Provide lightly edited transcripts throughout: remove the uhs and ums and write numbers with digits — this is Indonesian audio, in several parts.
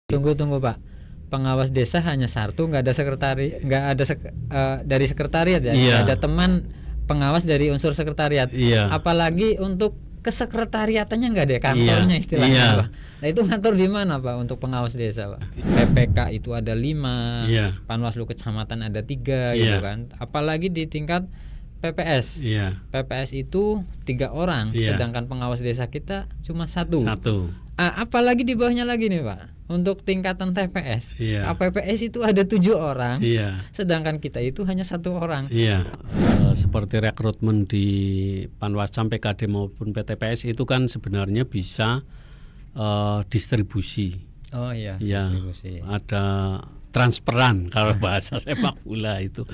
Tunggu Pak. Pengawas desa hanya satu, nggak ada nggak ada dari sekretariat ya, nggak ada teman pengawas dari unsur sekretariat. Apalagi untuk kesekretariatannya nggak ada kantornya istilahnya Pak. Nah itu kantor di mana Pak untuk pengawas desa Pak? PPK itu ada 5, Panwaslu kecamatan ada 3 gitu kan. Apalagi di tingkat PPS. PPS itu 3 orang, sedangkan pengawas desa kita cuma 1. Apalagi di bawahnya lagi nih Pak. Untuk tingkatan TPS, KPPS itu ada 7 orang, sedangkan kita itu hanya 1 orang. Seperti rekrutmen di Panwascam, PKD maupun PTPS itu kan sebenarnya bisa distribusi. Distribusi. Ada transferan kalau bahasa sepak bola itu.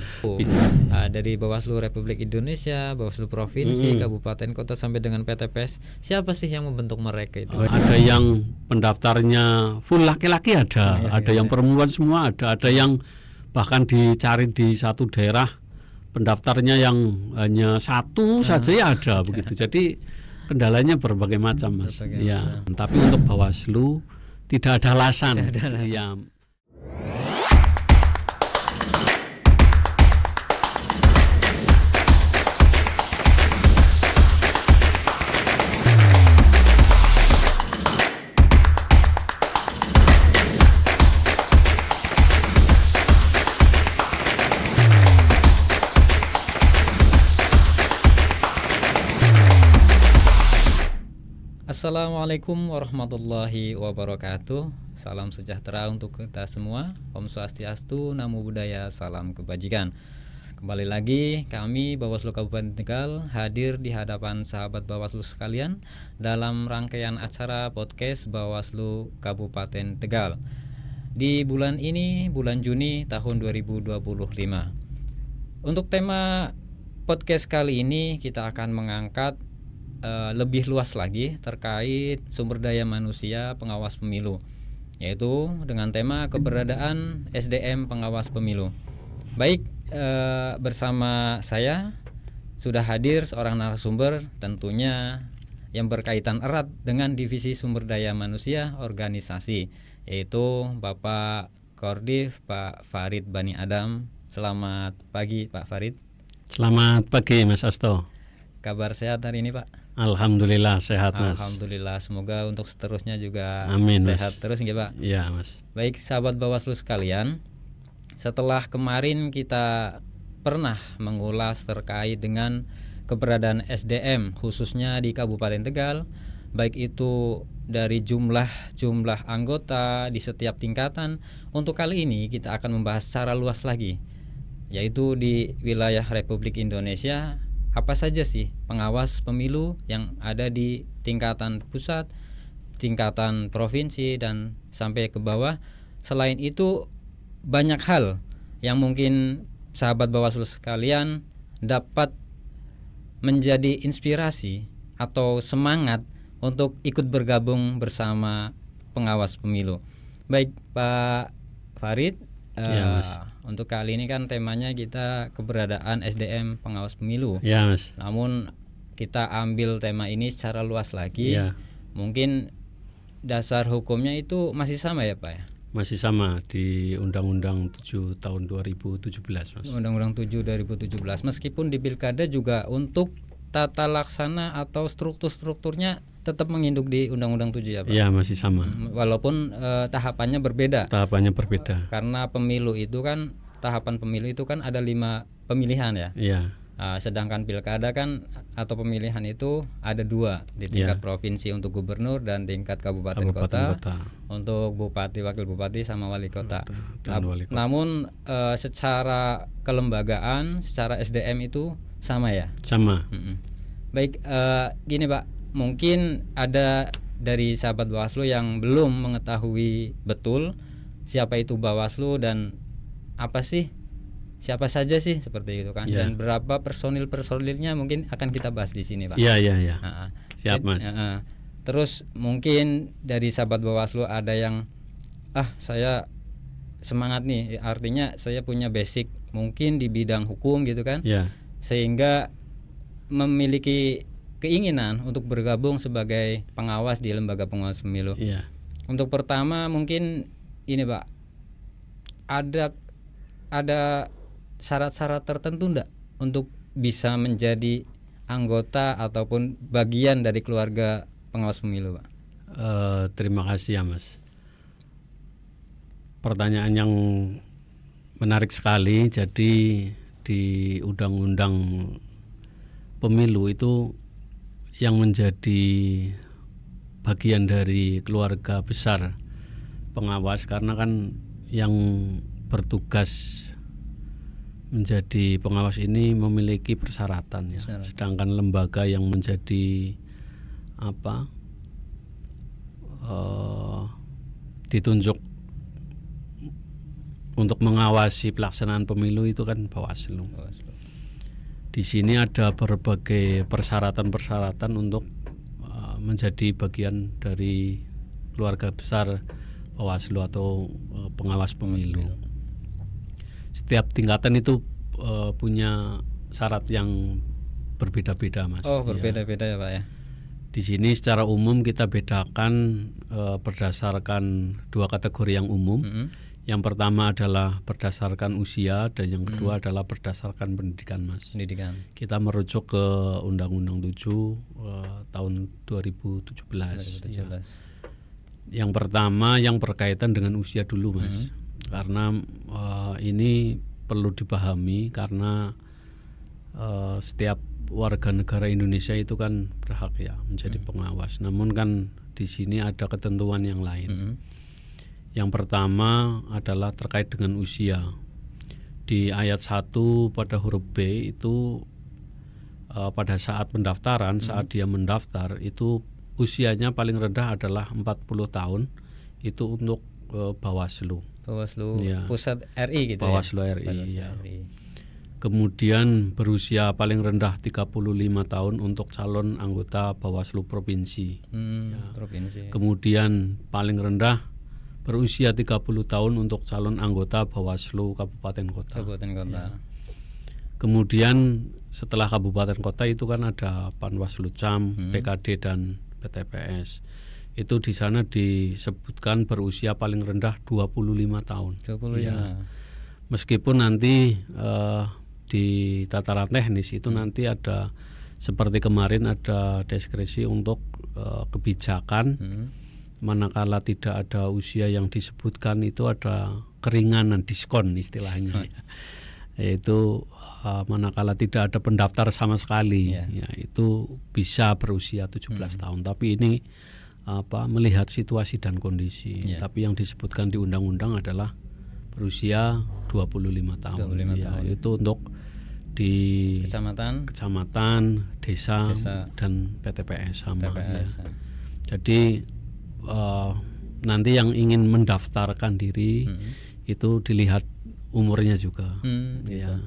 Dari Bawaslu Republik Indonesia, Bawaslu Provinsi, Kabupaten Kota sampai dengan PTPS, siapa sih yang membentuk mereka itu? Ada yang pendaftarnya full laki-laki ada yang perempuan semua ada yang bahkan dicari di satu daerah pendaftarnya yang hanya 1 saja ya ada begitu. Jadi kendalanya berbagai macam Mas. Tapi untuk Bawaslu tidak ada alasan. Assalamualaikum warahmatullahi wabarakatuh. Salam sejahtera untuk kita semua. Om Swastiastu, Namo Buddhaya, salam kebajikan. Kembali lagi kami Bawaslu Kabupaten Tegal hadir di hadapan sahabat Bawaslu sekalian dalam rangkaian acara podcast Bawaslu Kabupaten Tegal. Di bulan ini, bulan Juni tahun 2025. Untuk tema podcast kali ini kita akan mengangkat lebih luas lagi terkait sumber daya manusia pengawas pemilu, yaitu dengan tema keberadaan SDM pengawas pemilu. Baik, bersama saya sudah hadir seorang narasumber tentunya yang berkaitan erat dengan divisi sumber daya manusia organisasi, yaitu Bapak Kordif Pak Farid Bani Adam. Selamat pagi Pak Farid. Selamat pagi Mas Asto. Kabar sehat hari ini Pak? Alhamdulillah sehat Mas. Alhamdulillah, semoga untuk seterusnya juga Amin, sehat Mas. terus ya Pak. Iya Mas. Baik sahabat Bawaslu sekalian, setelah kemarin kita pernah mengulas terkait dengan keberadaan SDM khususnya di Kabupaten Tegal, baik itu dari jumlah anggota di setiap tingkatan. Untuk kali ini kita akan membahas secara luas lagi, yaitu di wilayah Republik Indonesia. Apa saja sih pengawas pemilu yang ada di tingkatan pusat, tingkatan provinsi, dan sampai ke bawah. Selain itu banyak hal yang mungkin sahabat Bawaslu sekalian dapat menjadi inspirasi atau semangat untuk ikut bergabung bersama pengawas pemilu. Baik Pak Farid, untuk kali ini kan temanya kita keberadaan SDM pengawas pemilu. Ya Mas. Namun kita ambil tema ini secara luas lagi. Mungkin dasar hukumnya itu masih sama ya Pak ya? Masih sama di Undang-Undang 7 tahun 2017 Mas. Undang-Undang 7 2017. Meskipun di Pilkada juga untuk tata laksana atau strukturnya tetap menginduk di Undang-Undang 7 ya Pak? Iya masih sama. Walaupun tahapannya berbeda. Karena pemilu itu kan, tahapan pemilu itu kan ada 5 pemilihan ya. Sedangkan pilkada kan atau pemilihan itu ada 2 di tingkat provinsi untuk gubernur dan tingkat kabupaten kota. Untuk bupati, wakil bupati sama wali kota. Namun secara kelembagaan, secara SDM itu sama ya? Sama. Baik, gini Pak. Mungkin ada dari sahabat Bawaslu yang belum mengetahui betul siapa itu Bawaslu dan siapa saja sih seperti itu kan, dan berapa personilnya mungkin akan kita bahas di sini Pak. Iya. Siap Mas. Terus mungkin dari sahabat Bawaslu ada yang saya semangat nih, artinya saya punya basic mungkin di bidang hukum gitu kan, sehingga memiliki keinginan untuk bergabung sebagai pengawas di lembaga pengawas pemilu. Untuk pertama mungkin ini Pak, ada syarat-syarat tertentu enggak untuk bisa menjadi anggota ataupun bagian dari keluarga pengawas pemilu, Pak? Terima kasih ya Mas. Pertanyaan yang menarik sekali. Jadi di undang-undang pemilu itu yang menjadi bagian dari keluarga besar pengawas, karena kan yang bertugas menjadi pengawas ini memiliki persyaratan ya. Sedangkan lembaga yang menjadi ditunjuk untuk mengawasi pelaksanaan pemilu itu kan Bawaslu. Di sini ada berbagai persyaratan-persyaratan untuk menjadi bagian dari keluarga besar Bawaslu atau pengawas pemilu. Setiap tingkatan itu punya syarat yang berbeda-beda, Mas. Oh, berbeda-beda ya Pak ya. Di sini secara umum kita bedakan berdasarkan dua kategori yang umum. Yang pertama adalah berdasarkan usia dan yang kedua adalah berdasarkan pendidikan, Mas. Pendidikan. Kita merujuk ke Undang-Undang 7 tahun 2017. Ya. Yang pertama yang berkaitan dengan usia dulu, Mas. Karena ini perlu dipahami karena setiap warga negara Indonesia itu kan berhak ya menjadi pengawas. Namun kan di sini ada ketentuan yang lain. Yang pertama adalah terkait dengan usia. Di ayat 1 pada huruf B itu pada saat pendaftaran, saat dia mendaftar itu usianya paling rendah adalah 40 tahun. Itu untuk Bawaslu. Bawaslu ya. Pusat RI gitu Bawaslu ya. RI, Bawaslu ya. RI. Kemudian berusia paling rendah 35 tahun untuk calon anggota Bawaslu Provinsi. Provinsi. Kemudian paling rendah berusia 30 tahun untuk calon anggota Bawaslu Kabupaten Kota. Ya. Kemudian setelah Kabupaten Kota itu kan ada Panwaslu-Cam, PKD dan PTPS. Itu di sana disebutkan berusia paling rendah 25 tahun. 25. Ya. Meskipun nanti di tataran teknis itu nanti ada seperti kemarin ada diskresi untuk kebijakan. Manakala tidak ada usia yang disebutkan itu ada keringanan diskon istilahnya. Yaitu manakala tidak ada pendaftar sama sekali, ya itu bisa berusia 17 tahun. Tapi ini melihat situasi dan kondisi. Tapi yang disebutkan di undang-undang adalah berusia 25 tahun. 25 tahun. Itu untuk di kecamatan, desa dan PTPS sama. PTPS. Ya. Jadi nanti yang ingin mendaftarkan diri itu dilihat umurnya juga. Ya.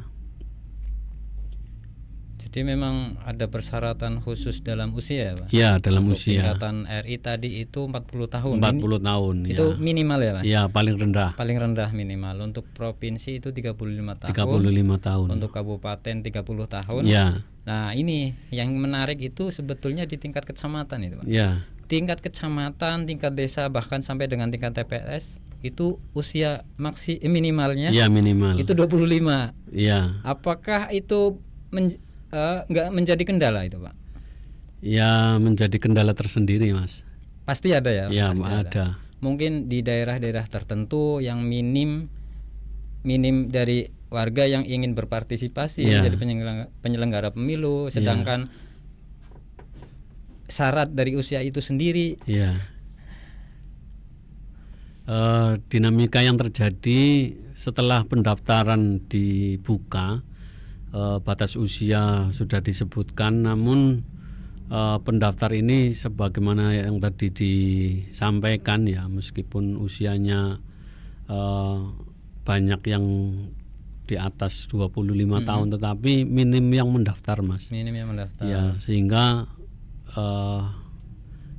Jadi memang ada persyaratan khusus dalam usia ya Pak? Ya, dalam untuk usia. Tingkatan RI tadi itu 40 tahun. 40 tahun. Itu minimal ya Pak? Ya, paling rendah. Paling rendah minimal. Untuk provinsi itu 35 tahun. 35 tahun. Untuk kabupaten 30 tahun. Ya. Nah ini yang menarik itu sebetulnya di tingkat kecamatan itu Pak. Ya. Tingkat kecamatan, tingkat desa bahkan sampai dengan tingkat TPS itu usia minimalnya. Ya, minimal. Itu 25. Ya. Apakah itu nggak menjadi kendala itu Pak? Ya, menjadi kendala tersendiri Mas. Pasti ada ya? Ya, pasti ada. Mungkin di daerah-daerah tertentu yang minim dari warga yang ingin berpartisipasi menjadi penyelenggara pemilu, sedangkan syarat dari usia itu sendiri. Ya. Dinamika yang terjadi setelah pendaftaran dibuka, batas usia sudah disebutkan, namun pendaftar ini sebagaimana yang tadi disampaikan ya, meskipun usianya banyak yang di atas 25 tahun, tetapi minim yang mendaftar Mas. Minim yang mendaftar. Ya, sehingga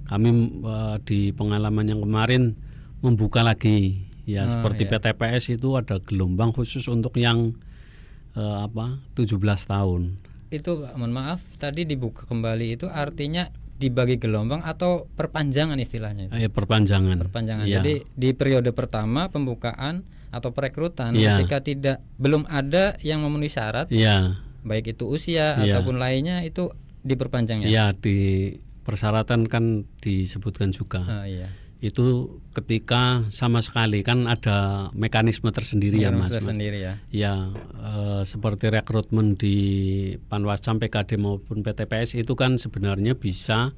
kami di pengalaman yang kemarin membuka lagi ya, seperti PTPS itu ada gelombang khusus untuk yang 17 tahun. Itu Pak, mohon maaf tadi dibuka kembali itu artinya dibagi gelombang atau perpanjangan istilahnya itu? Perpanjangan. Perpanjangan. Ya. Jadi di periode pertama pembukaan atau perekrutan Ya. ketika belum ada yang memenuhi syarat, Ya. baik itu usia Ya. ataupun lainnya, itu diperpanjang ya. Ya, di persyaratan kan disebutkan juga. Iya. Itu ketika sama sekali kan ada mekanisme tersendiri ya Mas. Sendiri ya. Ya, seperti rekrutmen di Panwascam, PKD maupun PTPS itu kan sebenarnya bisa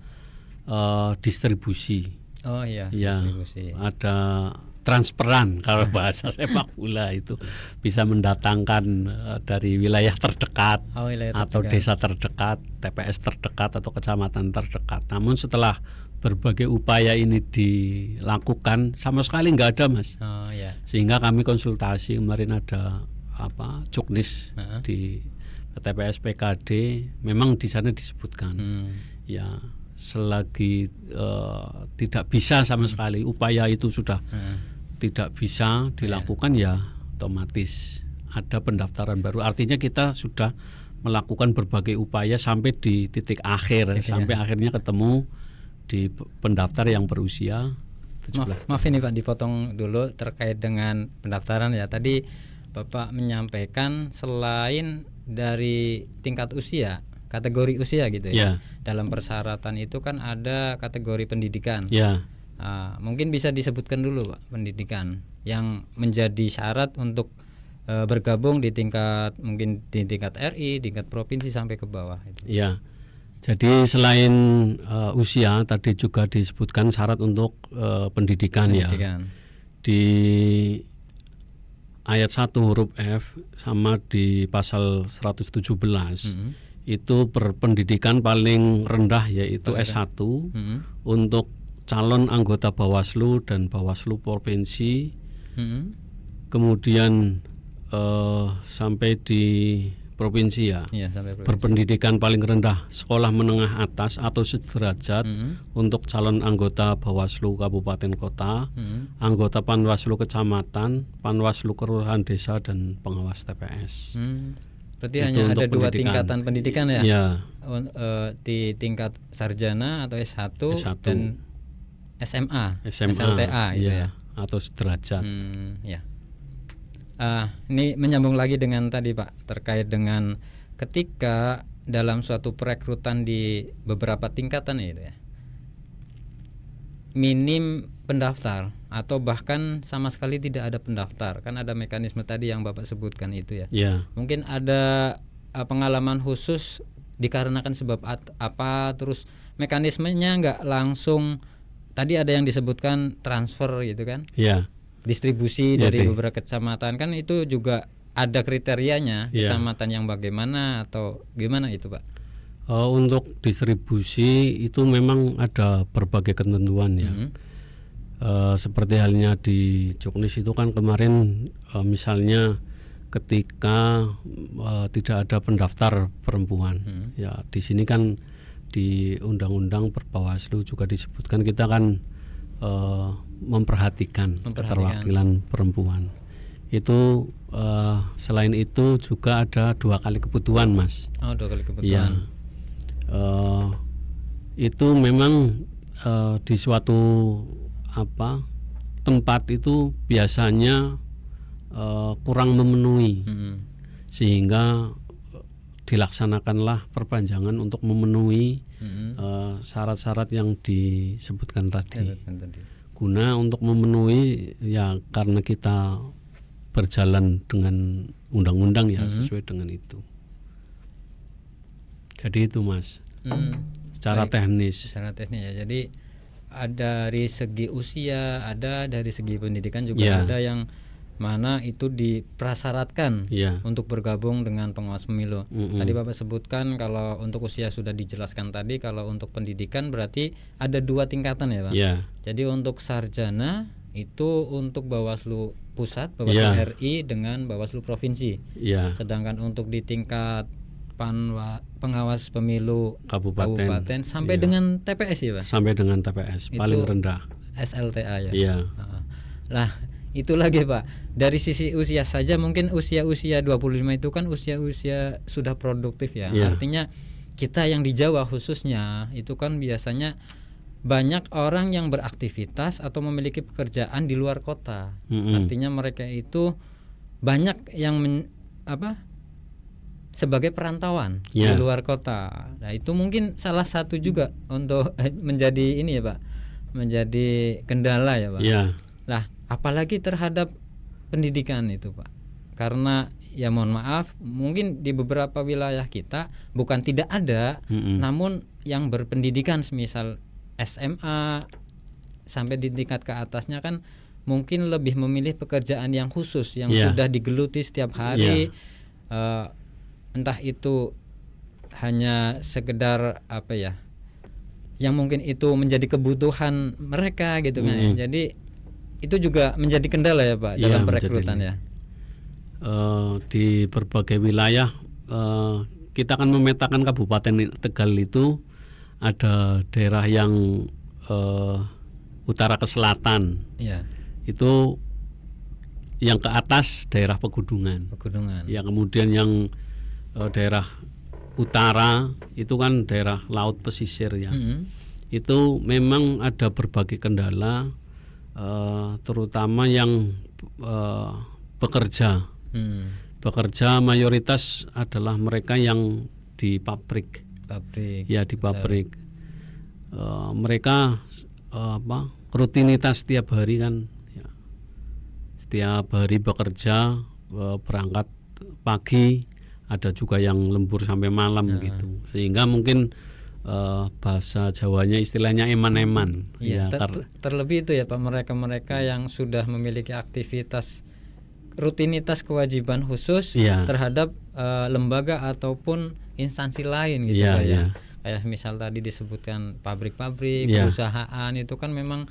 distribusi. Oh iya, Ya, distribusi. ada transferan kalau bahasa sepak bola itu bisa mendatangkan dari wilayah terdekat Wilayah atau terdekat. desa terdekat, TPS terdekat atau kecamatan terdekat. Namun setelah berbagai upaya ini dilakukan sama sekali nggak ada Mas. Oh iya. Sehingga kami konsultasi kemarin ada Cuknis Heeh. di TPS PKD, memang di sana disebutkan ya selagi tidak bisa sama sekali upaya itu sudah tidak bisa dilakukan ya otomatis ada pendaftaran baru. Artinya kita sudah melakukan berbagai upaya sampai di titik akhir, sampai akhirnya ketemu di pendaftar yang berusia 17. Maaf ini Pak, dipotong dulu terkait dengan pendaftaran ya. Tadi Bapak menyampaikan selain dari tingkat usia, kategori usia gitu ya. Ya. Dalam persyaratan itu kan ada kategori pendidikan. Ya. Mungkin bisa disebutkan dulu Pak, pendidikan yang menjadi syarat untuk bergabung di tingkat, mungkin di tingkat RI, tingkat provinsi sampai ke bawah itu. Ya. Jadi selain usia tadi juga disebutkan syarat untuk pendidikan ya. Di ayat 1 huruf F sama di pasal 117 itu berpendidikan paling rendah yaitu S1 untuk calon anggota Bawaslu dan Bawaslu provinsi. Kemudian sampai di provinsi ya, sampai provinsi. Berpendidikan paling rendah sekolah menengah atas atau sederajat untuk calon anggota Bawaslu Kabupaten Kota, anggota Panwaslu Kecamatan, Panwaslu Kelurahan Desa, dan pengawas TPS. Berarti Itu hanya ada untuk dua pendidikan. tingkatan pendidikan ya? Ya. Di tingkat sarjana atau S1, dan SMA, SLTA gitu ya. Atau sederajat. Ya. Ini menyambung lagi dengan tadi Pak, terkait dengan ketika dalam suatu perekrutan di beberapa tingkatan itu ya, minim pendaftar atau bahkan sama sekali tidak ada pendaftar, kan ada mekanisme tadi yang Bapak sebutkan itu ya. Ya. Mungkin ada pengalaman khusus dikarenakan sebab apa, terus mekanismenya nggak langsung, tadi ada yang disebutkan transfer gitu kan. Ya. Distribusi dari beberapa kecamatan, kan itu juga ada kriterianya, kecamatan yang bagaimana atau gimana itu Pak? Untuk distribusi itu memang ada berbagai ketentuan ya. Seperti halnya di Cuknis itu kan kemarin misalnya ketika tidak ada pendaftar perempuan, ya di sini kan di Undang-Undang Perbawaslu juga disebutkan kita kan memperhatikan keterwakilan perempuan. Itu selain itu juga ada 2 kali kebutuhan Mas. 2 kali kebutuhan. Ya. Itu memang di suatu tempat itu biasanya kurang memenuhi, sehingga dilaksanakanlah perpanjangan untuk memenuhi syarat-syarat yang disebutkan tadi. Guna untuk memenuhi ya, karena kita berjalan dengan undang-undang ya, sesuai dengan itu. Jadi itu Mas. Secara teknis. Secara teknis ya. Jadi ada dari segi usia, ada dari segi pendidikan juga, ada yang mana itu diprasyaratkan untuk bergabung dengan pengawas pemilu. Tadi Bapak sebutkan kalau untuk usia sudah dijelaskan tadi, kalau untuk pendidikan berarti ada 2 tingkatan ya Pak. Jadi untuk sarjana itu untuk Bawaslu Pusat, Bawaslu RI dengan Bawaslu Provinsi. Sedangkan untuk di tingkat pengawas pemilu kabupaten sampai dengan TPS ya Pak. Sampai dengan TPS paling rendah. SLTA ya. Lah itu lagi Pak, dari sisi usia saja mungkin usia 25 itu kan usia sudah produktif ya. Artinya kita yang di Jawa khususnya itu kan biasanya banyak orang yang beraktivitas atau memiliki pekerjaan di luar kota. Artinya mereka itu banyak yang sebagai perantauan di luar kota. Nah, itu mungkin salah satu juga untuk menjadi ini ya Pak, menjadi kendala ya Pak. Nah, apalagi terhadap pendidikan itu Pak. Karena ya mohon maaf, mungkin di beberapa wilayah kita bukan tidak ada, namun yang berpendidikan semisal SMA sampai di tingkat ke atasnya kan mungkin lebih memilih pekerjaan yang khusus yang sudah digeluti setiap hari, entah itu hanya sekedar apa ya, yang mungkin itu menjadi kebutuhan mereka gitu kan. Jadi itu juga menjadi kendala ya Pak dalam perekrutan ya. Di berbagai wilayah kita akan memetakan Kabupaten Tegal itu ada daerah yang utara ke selatan, itu yang ke atas daerah pegunungan. Ya, kemudian yang daerah utara itu kan daerah laut pesisir ya. Itu memang ada berbagai kendala, terutama yang bekerja. Bekerja mayoritas adalah mereka yang di pabrik. Ya, di pabrik. Mereka rutinitas setiap hari kan ya. Setiap hari bekerja, berangkat pagi, ada juga yang lembur sampai malam gitu. Sehingga mungkin bahasa Jawanya istilahnya eman-eman. Terlebih itu ya Pak, mereka-mereka yang sudah memiliki aktivitas rutinitas kewajiban khusus terhadap lembaga ataupun instansi lain gitu Pak ya. Kayak misal tadi disebutkan pabrik-pabrik, perusahaan itu kan memang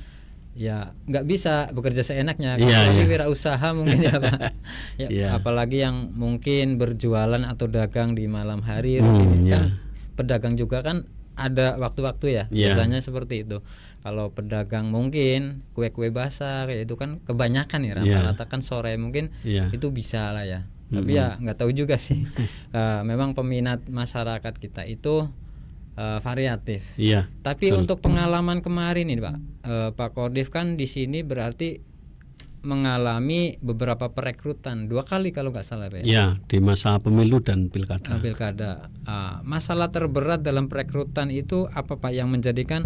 ya nggak bisa bekerja seenaknya, apalagi wirausaha mungkin ya Pak. Apalagi yang mungkin berjualan atau dagang di malam hari, kan pedagang juga kan ada waktu-waktu ya, biasanya seperti itu. Kalau pedagang mungkin kue-kue basah kayak itu kan kebanyakan ya rata-rata kan sore mungkin itu bisa lah ya. Tapi ya nggak tahu juga sih. Memang peminat masyarakat kita itu variatif. Tapi untuk pengalaman kemarin ini Pak, Pak Kordif kan di sini berarti mengalami beberapa perekrutan 2 kali kalau nggak salah Pak. Di masa pemilu dan pilkada. Masalah terberat dalam perekrutan itu apa Pak yang menjadikan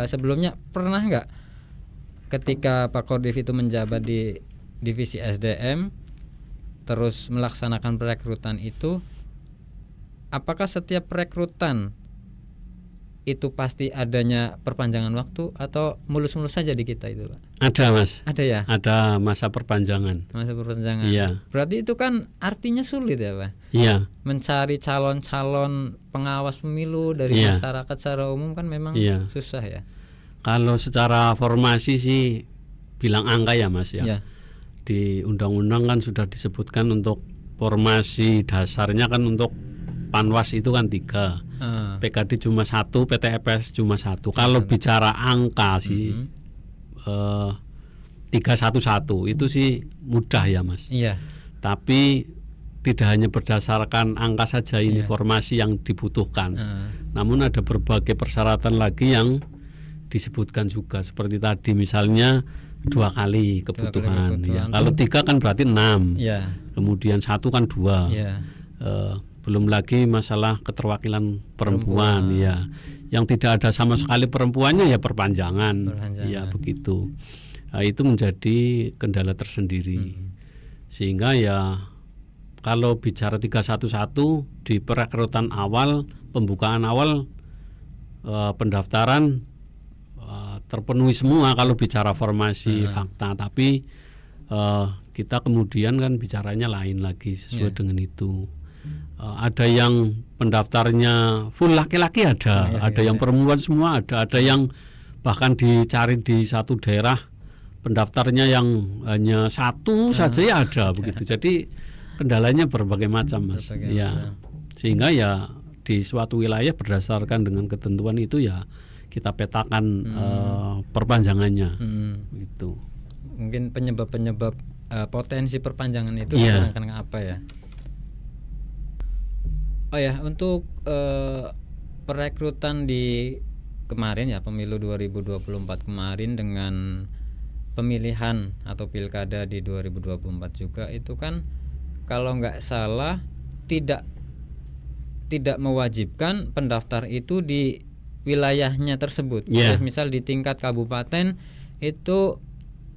sebelumnya pernah nggak ketika Pak Kordif itu menjabat di divisi SDM terus melaksanakan perekrutan itu, apakah setiap perekrutan itu pasti adanya perpanjangan waktu atau mulus-mulus saja di kita itu Pak? Ada Mas. Ada ya? Ada masa perpanjangan. Berarti itu kan artinya sulit ya Pak? Mencari calon-calon pengawas pemilu dari masyarakat secara umum kan memang susah ya. Kalau secara formasi sih bilang angka ya Mas ya. Di undang-undang kan sudah disebutkan untuk formasi dasarnya kan untuk Panwas itu kan 3, PKD cuma 1, PTFS cuma 1. Kalau bicara angka sih 311 itu sih mudah ya Mas. Tapi tidak hanya berdasarkan angka saja ini formasi yang dibutuhkan. Namun ada berbagai persyaratan lagi yang disebutkan juga seperti tadi misalnya 2 kali kebutuhan. Kalau 3 kan berarti 6. Kemudian 1 kan 2. Belum lagi masalah keterwakilan perempuan ya. Yang tidak ada sama sekali perempuannya ya perpanjangan. Ya begitu. Itu menjadi kendala tersendiri. Sehingga ya kalau bicara 311 di perekrutan awal, pembukaan awal, pendaftaran terpenuhi semua kalau bicara formasi fakta. Tapi kita kemudian kan bicaranya lain lagi sesuai dengan itu. Ada yang pendaftarnya full laki-laki ada yang perempuan semua ada yang bahkan dicari di satu daerah pendaftarnya yang hanya 1 saja ya ada begitu. Jadi kendalanya berbagai macam Mas. Sehingga ya di suatu wilayah berdasarkan dengan ketentuan itu ya kita petakan perpanjangannya gitu. Mungkin penyebab-penyebab potensi perpanjangan itu karena apa ya? Oh ya, untuk perekrutan di kemarin ya, pemilu 2024 kemarin dengan pemilihan atau pilkada di 2024 juga, itu kan kalau nggak salah tidak mewajibkan pendaftar itu di wilayahnya tersebut. Yeah. Misal di tingkat kabupaten itu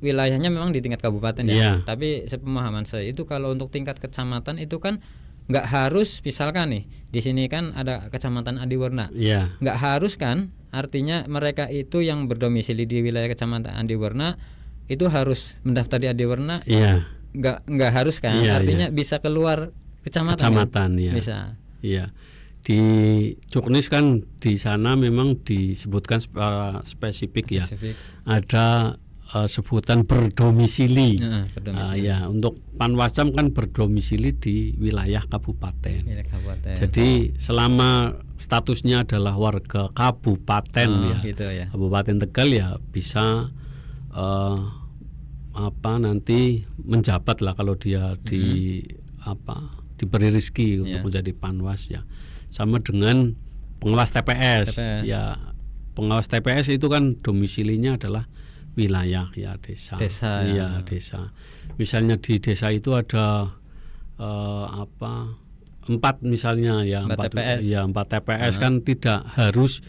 wilayahnya memang di tingkat kabupaten ya. Yeah. Tapi sepemahaman saya itu kalau untuk tingkat kecamatan itu kan nggak harus, misalkan nih di sini kan ada kecamatan Adiwerna, Yeah. nggak harus kan, artinya mereka itu yang berdomisili di wilayah kecamatan Adiwerna itu harus mendaftar di Adiwerna. Yeah. nggak harus kan, Yeah, artinya bisa keluar kecamatan Kecamatan kan? ya. Bisa. Iya. Di Juknis kan di sana memang disebutkan secara spesifik ya. Spesifik. Ada sebutan berdomisili. Berdomisili. Ya, untuk Panwascam kan berdomisili di wilayah kabupaten. Wilayah kabupaten. Jadi selama statusnya adalah warga kabupaten ya. Gitu ya. Kabupaten Tegal ya bisa nanti menjabat lah kalau dia diberi rezeki untuk menjadi panwas ya. Sama dengan pengawas TPS. Ya, pengawas TPS itu kan domisilinya adalah wilayah ya, desa. Ya. Desa. Misalnya di desa itu ada 4 misalnya ya, 4 TPS. Ya, 4 TPS kan tidak harus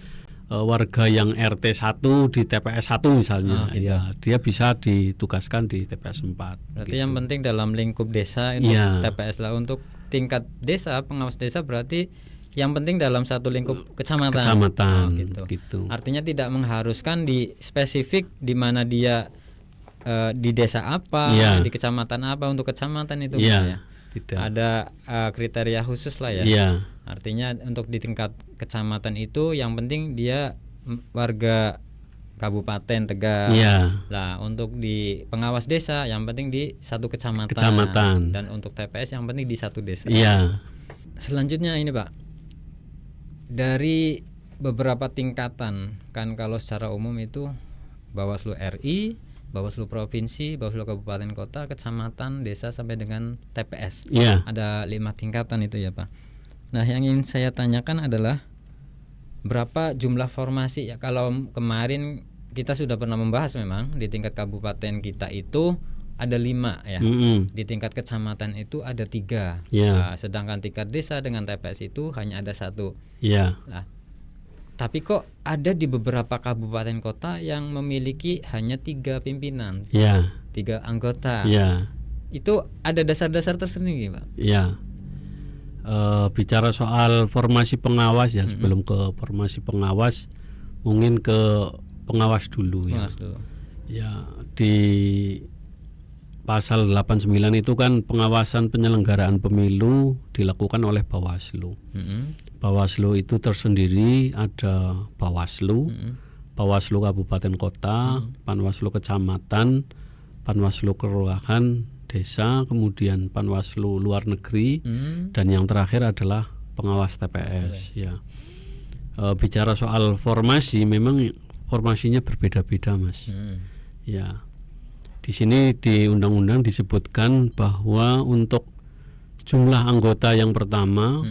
warga yang RT 1 di TPS 1 misalnya. Gitu. Ya, dia bisa ditugaskan di TPS 4. Berarti gitu. yang penting dalam lingkup desa itu TPS lah. Untuk tingkat desa, pengawas desa berarti yang penting dalam satu lingkup kecamatan. Gitu. Artinya tidak mengharuskan di spesifik di mana dia di desa apa, di kecamatan apa. Untuk kecamatan itu ya. Tidak. Ada kriteria khusus lah ya. Artinya untuk di tingkat kecamatan itu yang penting dia warga Kabupaten Tegal. Lah untuk di pengawas desa yang penting di satu kecamatan. Dan untuk TPS yang penting di satu desa. Selanjutnya ini Pak, dari beberapa tingkatan kan, kalau secara umum itu Bawaslu RI, Bawaslu Provinsi, Bawaslu Kabupaten Kota, Kecamatan, Desa sampai dengan TPS. Ada 5 tingkatan itu ya Pak. Nah yang ingin saya tanyakan adalah berapa jumlah formasi ya. Kalau kemarin kita sudah pernah membahas memang di tingkat kabupaten kita itu ada 5 ya. Di tingkat kecamatan itu ada 3. Nah, sedangkan tingkat desa dengan TPS itu hanya ada 1. Nah, tapi kok ada di beberapa kabupaten kota yang memiliki hanya 3 pimpinan, 3 anggota. Itu ada dasar-dasar tersendiri Pak. Bicara soal formasi pengawas ya, sebelum ke formasi pengawas mungkin ke pengawas dulu ya. Ya, di pasal 89 itu kan pengawasan penyelenggaraan pemilu dilakukan oleh Bawaslu. Bawaslu itu tersendiri ada Bawaslu, Bawaslu Kabupaten Kota, Panwaslu Kecamatan, Panwaslu Kelurahan, Desa, kemudian Panwaslu Luar Negeri, dan yang terakhir adalah pengawas TPS. Bicara soal formasi, memang formasinya berbeda-beda Mas. Ya, di sini di undang-undang disebutkan bahwa untuk jumlah anggota yang pertama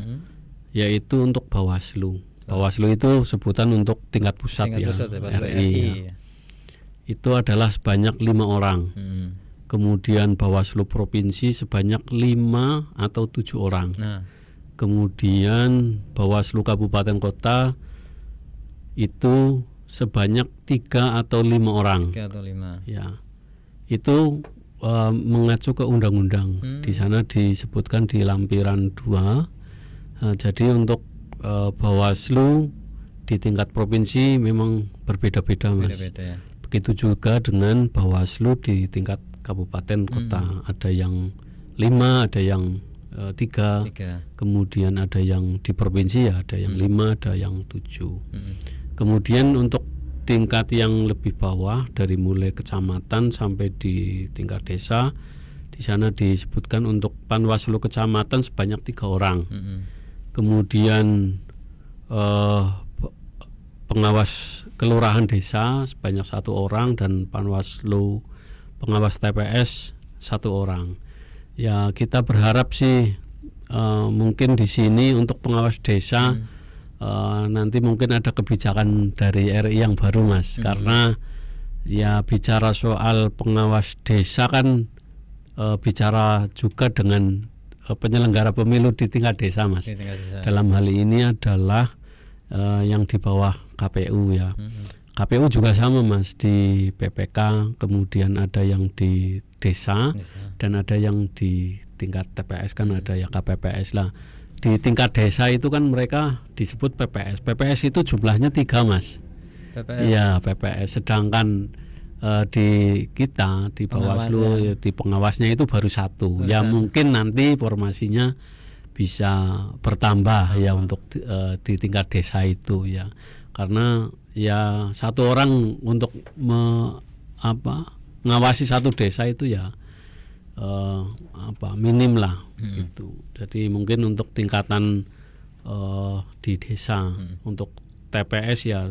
yaitu untuk Bawaslu. Bawaslu itu sebutan untuk tingkat pusat, RI. Itu adalah sebanyak 5 orang. Kemudian Bawaslu Provinsi sebanyak 5 atau 7 orang. Kemudian Bawaslu Kabupaten Kota itu sebanyak 3 atau 5 orang. 3 atau 5. Ya. Itu mengacu ke undang-undang. Di sana disebutkan di lampiran 2. Jadi untuk Bawaslu di tingkat provinsi memang berbeda-beda Mas. Ya. Begitu juga dengan Bawaslu di tingkat kabupaten kota. Ada yang 5, ada yang 3. Kemudian ada yang di provinsi ya, ada yang 5, ada yang 7. Kemudian untuk tingkat yang lebih bawah dari mulai kecamatan sampai di tingkat desa, di sana disebutkan untuk Panwaslu kecamatan sebanyak 3 orang. Kemudian pengawas kelurahan desa sebanyak 1 orang, dan Panwaslu pengawas TPS 1 orang. Ya, kita berharap sih mungkin di sini untuk pengawas desa nanti mungkin ada kebijakan dari RI yang baru Mas, karena ya bicara soal pengawas desa kan bicara juga dengan penyelenggara pemilu di tingkat desa Mas. Di tingkat desa. Dalam hal ini adalah yang di bawah KPU ya. KPU juga sama Mas, di PPK, kemudian ada yang di desa dan ada yang di tingkat TPS kan ada ya KPPS lah. Di tingkat desa itu kan mereka disebut PPS. PPS itu jumlahnya 3 Mas. PPS. Iya PPS. Sedangkan di kita di Bawaslu di pengawasnya itu baru 1. Ya mungkin nanti formasinya bisa bertambah ya untuk di tingkat desa itu ya. Karena ya 1 orang untuk ngawasi 1 desa itu ya minim lah gitu. Jadi mungkin untuk tingkatan di desa untuk TPS ya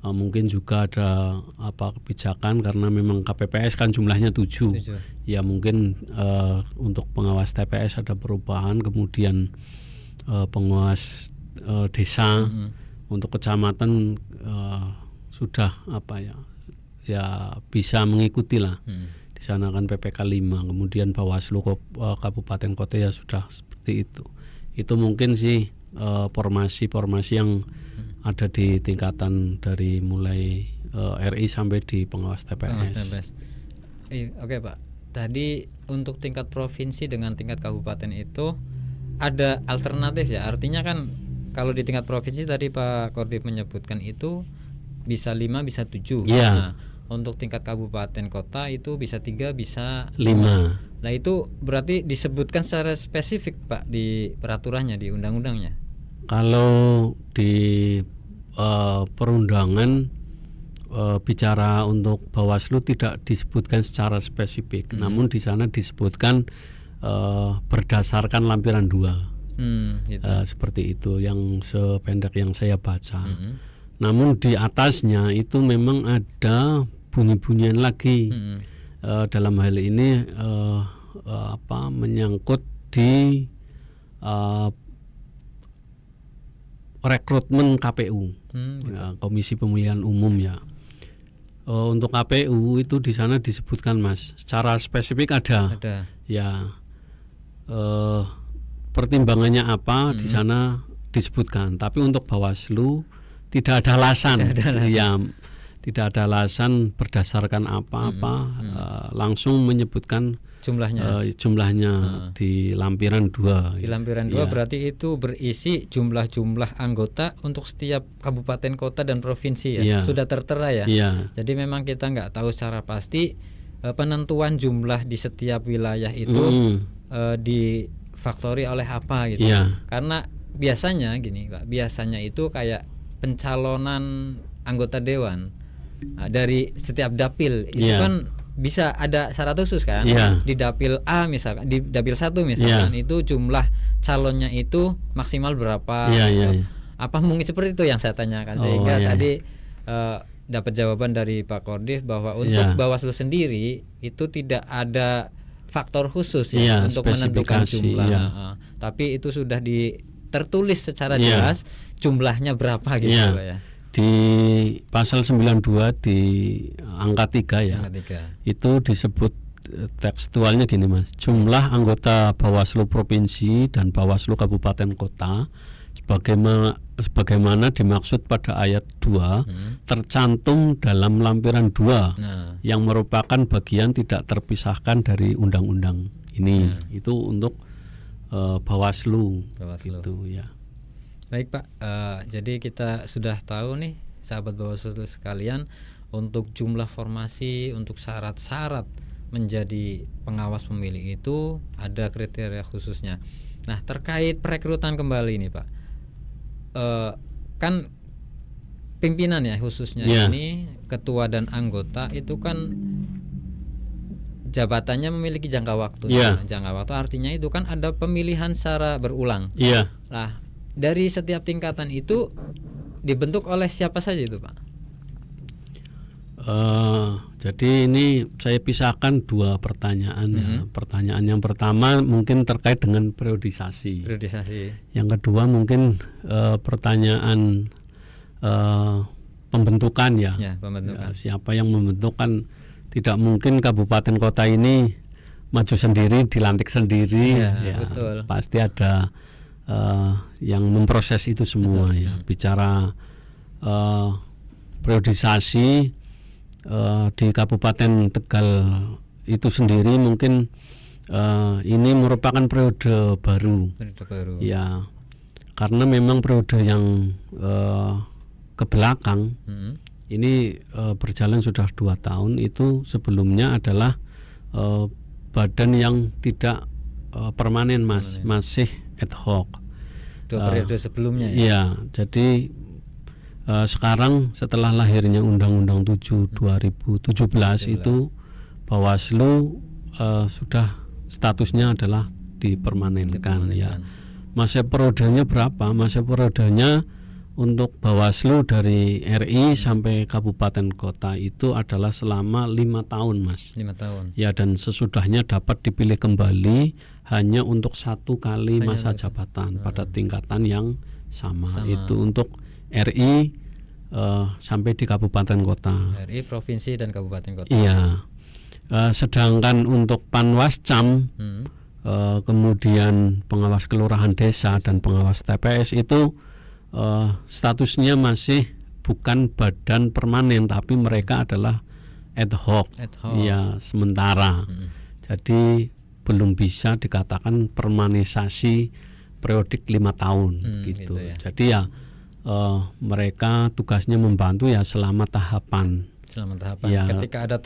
mungkin juga ada kebijakan karena memang KPPS kan jumlahnya 7. Ya mungkin untuk pengawas TPS ada perubahan, kemudian pengawas desa untuk kecamatan sudah ya bisa mengikuti lah. Di sana kan PPK 5, kemudian Bawaslu kabupaten kota ya sudah seperti itu. Itu mungkin sih formasi yang ada di tingkatan dari mulai RI sampai di pengawas TPS. Oke Pak, tadi untuk tingkat provinsi dengan tingkat kabupaten itu ada alternatif ya. Artinya kan kalau di tingkat provinsi tadi Pak Korbit menyebutkan itu bisa 5 bisa 7. Yeah. Nah, untuk tingkat kabupaten kota itu bisa 3 bisa 5. Nah itu berarti disebutkan secara spesifik Pak di peraturannya, di undang-undangnya. Kalau di perundangan bicara untuk Bawaslu tidak disebutkan secara spesifik, namun di sana disebutkan berdasarkan lampiran 2. Gitu. Seperti itu yang sependek yang saya baca. Namun di atasnya itu memang ada bunyi-bunyian lagi. Dalam hal ini menyangkut di rekrutmen KPU, ya, Komisi Pemilihan Umum ya. Untuk KPU itu di sana disebutkan Mas, secara spesifik ada. Ya pertimbangannya apa di sana disebutkan. Tapi untuk Bawaslu tidak ada alasan. Ya, tidak ada alasan berdasarkan apa-apa, langsung menyebutkan jumlahnya di lampiran 2. Di lampiran 2 berarti itu berisi jumlah-jumlah anggota untuk setiap kabupaten kota dan provinsi ya. Sudah tertera ya. Jadi memang kita nggak tahu secara pasti penentuan jumlah di setiap wilayah itu difaktori oleh apa gitu. Karena biasanya gini Pak, biasanya itu kayak pencalonan anggota dewan dari setiap dapil itu kan bisa ada syarat khusus kan. Di dapil A misalkan, di dapil 1 misalkan itu jumlah calonnya itu maksimal berapa. Apa mungkin seperti itu yang saya tanyakan sehingga tadi dapat jawaban dari Pak Kordif bahwa untuk Bawaslu sendiri itu tidak ada faktor khusus ya untuk menentukan jumlah. Tapi itu sudah tertulis secara jelas jumlahnya berapa gitu ya. Di pasal 92 di angka 3 ya. Itu disebut tekstualnya gini Mas. Jumlah anggota Bawaslu provinsi dan Bawaslu kabupaten kota sebagaimana dimaksud pada ayat 2 tercantum dalam lampiran 2 yang merupakan bagian tidak terpisahkan dari undang-undang ini. Itu untuk Bawaslu gitu ya. Baik Pak, jadi kita sudah tahu nih sahabat Bawaslu sekalian untuk jumlah formasi, untuk syarat-syarat menjadi pengawas pemilih itu ada kriteria khususnya. Nah terkait perekrutan kembali nih Pak, kan pimpinan ya khususnya ini ketua dan anggota itu kan jabatannya memiliki jangka waktu. Jangka waktu artinya itu kan ada pemilihan secara berulang. Nah dari setiap tingkatan itu dibentuk oleh siapa saja itu Pak? Jadi ini saya pisahkan dua pertanyaan ya. Pertanyaan yang pertama mungkin terkait dengan periodisasi. Yang kedua mungkin pertanyaan pembentukan ya. Pembentukan. Ya, siapa yang membentuk, kan tidak mungkin kabupaten kota ini maju sendiri, dilantik sendiri. Ya, betul. Pasti ada yang memproses itu semua. Betul. Ya. Bicara periodisasi di Kabupaten Tegal itu sendiri mungkin ini merupakan periode baru. Ya, karena memang periode yang ke belakang ini berjalan sudah 2 tahun. Itu sebelumnya adalah badan yang tidak permanen, Mas, masih ad hoc. Periode sebelumnya ya. Iya, jadi sekarang setelah lahirnya Undang-Undang 7 2017 itu Bawaslu sudah statusnya adalah dipermanenkan. Ya. Masa periodenya berapa? Masa periodenya untuk Bawaslu dari RI sampai kabupaten kota itu adalah selama 5 tahun, Mas. 5 tahun. Ya, dan sesudahnya dapat dipilih kembali hanya untuk 1 kali masa jabatan pada tingkatan yang sama. Itu untuk RI sampai di kabupaten kota. RI, provinsi dan kabupaten kota. Iya. Sedangkan untuk Panwascam, kemudian pengawas kelurahan desa dan pengawas TPS itu statusnya masih bukan badan permanen, tapi mereka adalah ad hoc. Ya, sementara. Jadi belum bisa dikatakan permanisasi periodik 5 tahun gitu. Ya. Jadi ya mereka tugasnya membantu ya selama tahapan. Ya. Ketika ada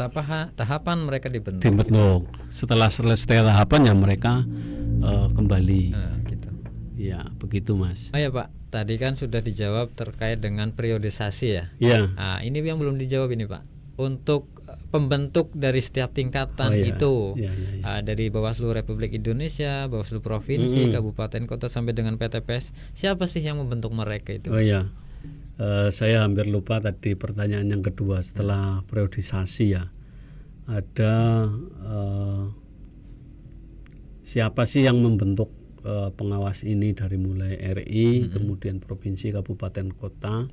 tahapan mereka dibentuk. Setelah selesai tahapan ya mereka kembali. Gitu. Ya, begitu, Mas. Oh ya, Pak. Tadi kan sudah dijawab terkait dengan periodisasi ya. Iya. Nah, ini yang belum dijawab ini, Pak. Untuk pembentuk dari setiap tingkatan itu, dari Bawaslu Republik Indonesia, Bawaslu Provinsi, Kabupaten Kota sampai dengan PTPS, siapa sih yang membentuk mereka itu? Oh ya, saya hampir lupa tadi pertanyaan yang kedua setelah periodisasi ya. Ada siapa sih yang membentuk pengawas ini dari mulai RI, kemudian provinsi, kabupaten, kota,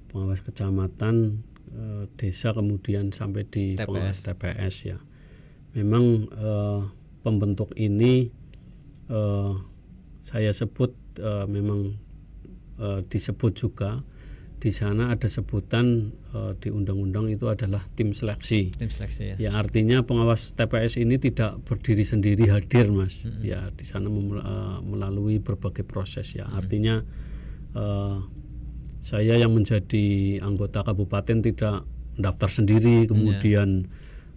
pengawas kecamatan, desa, kemudian sampai di pengawas TPS ya. Memang pembentuk ini saya sebut memang disebut juga di sana ada sebutan di undang-undang itu adalah tim seleksi. Tim seleksi ya. Ya, artinya pengawas TPS ini tidak berdiri sendiri hadir, Mas. Ya, di sana melalui berbagai proses ya. Artinya saya yang menjadi anggota kabupaten tidak mendaftar sendiri, kemudian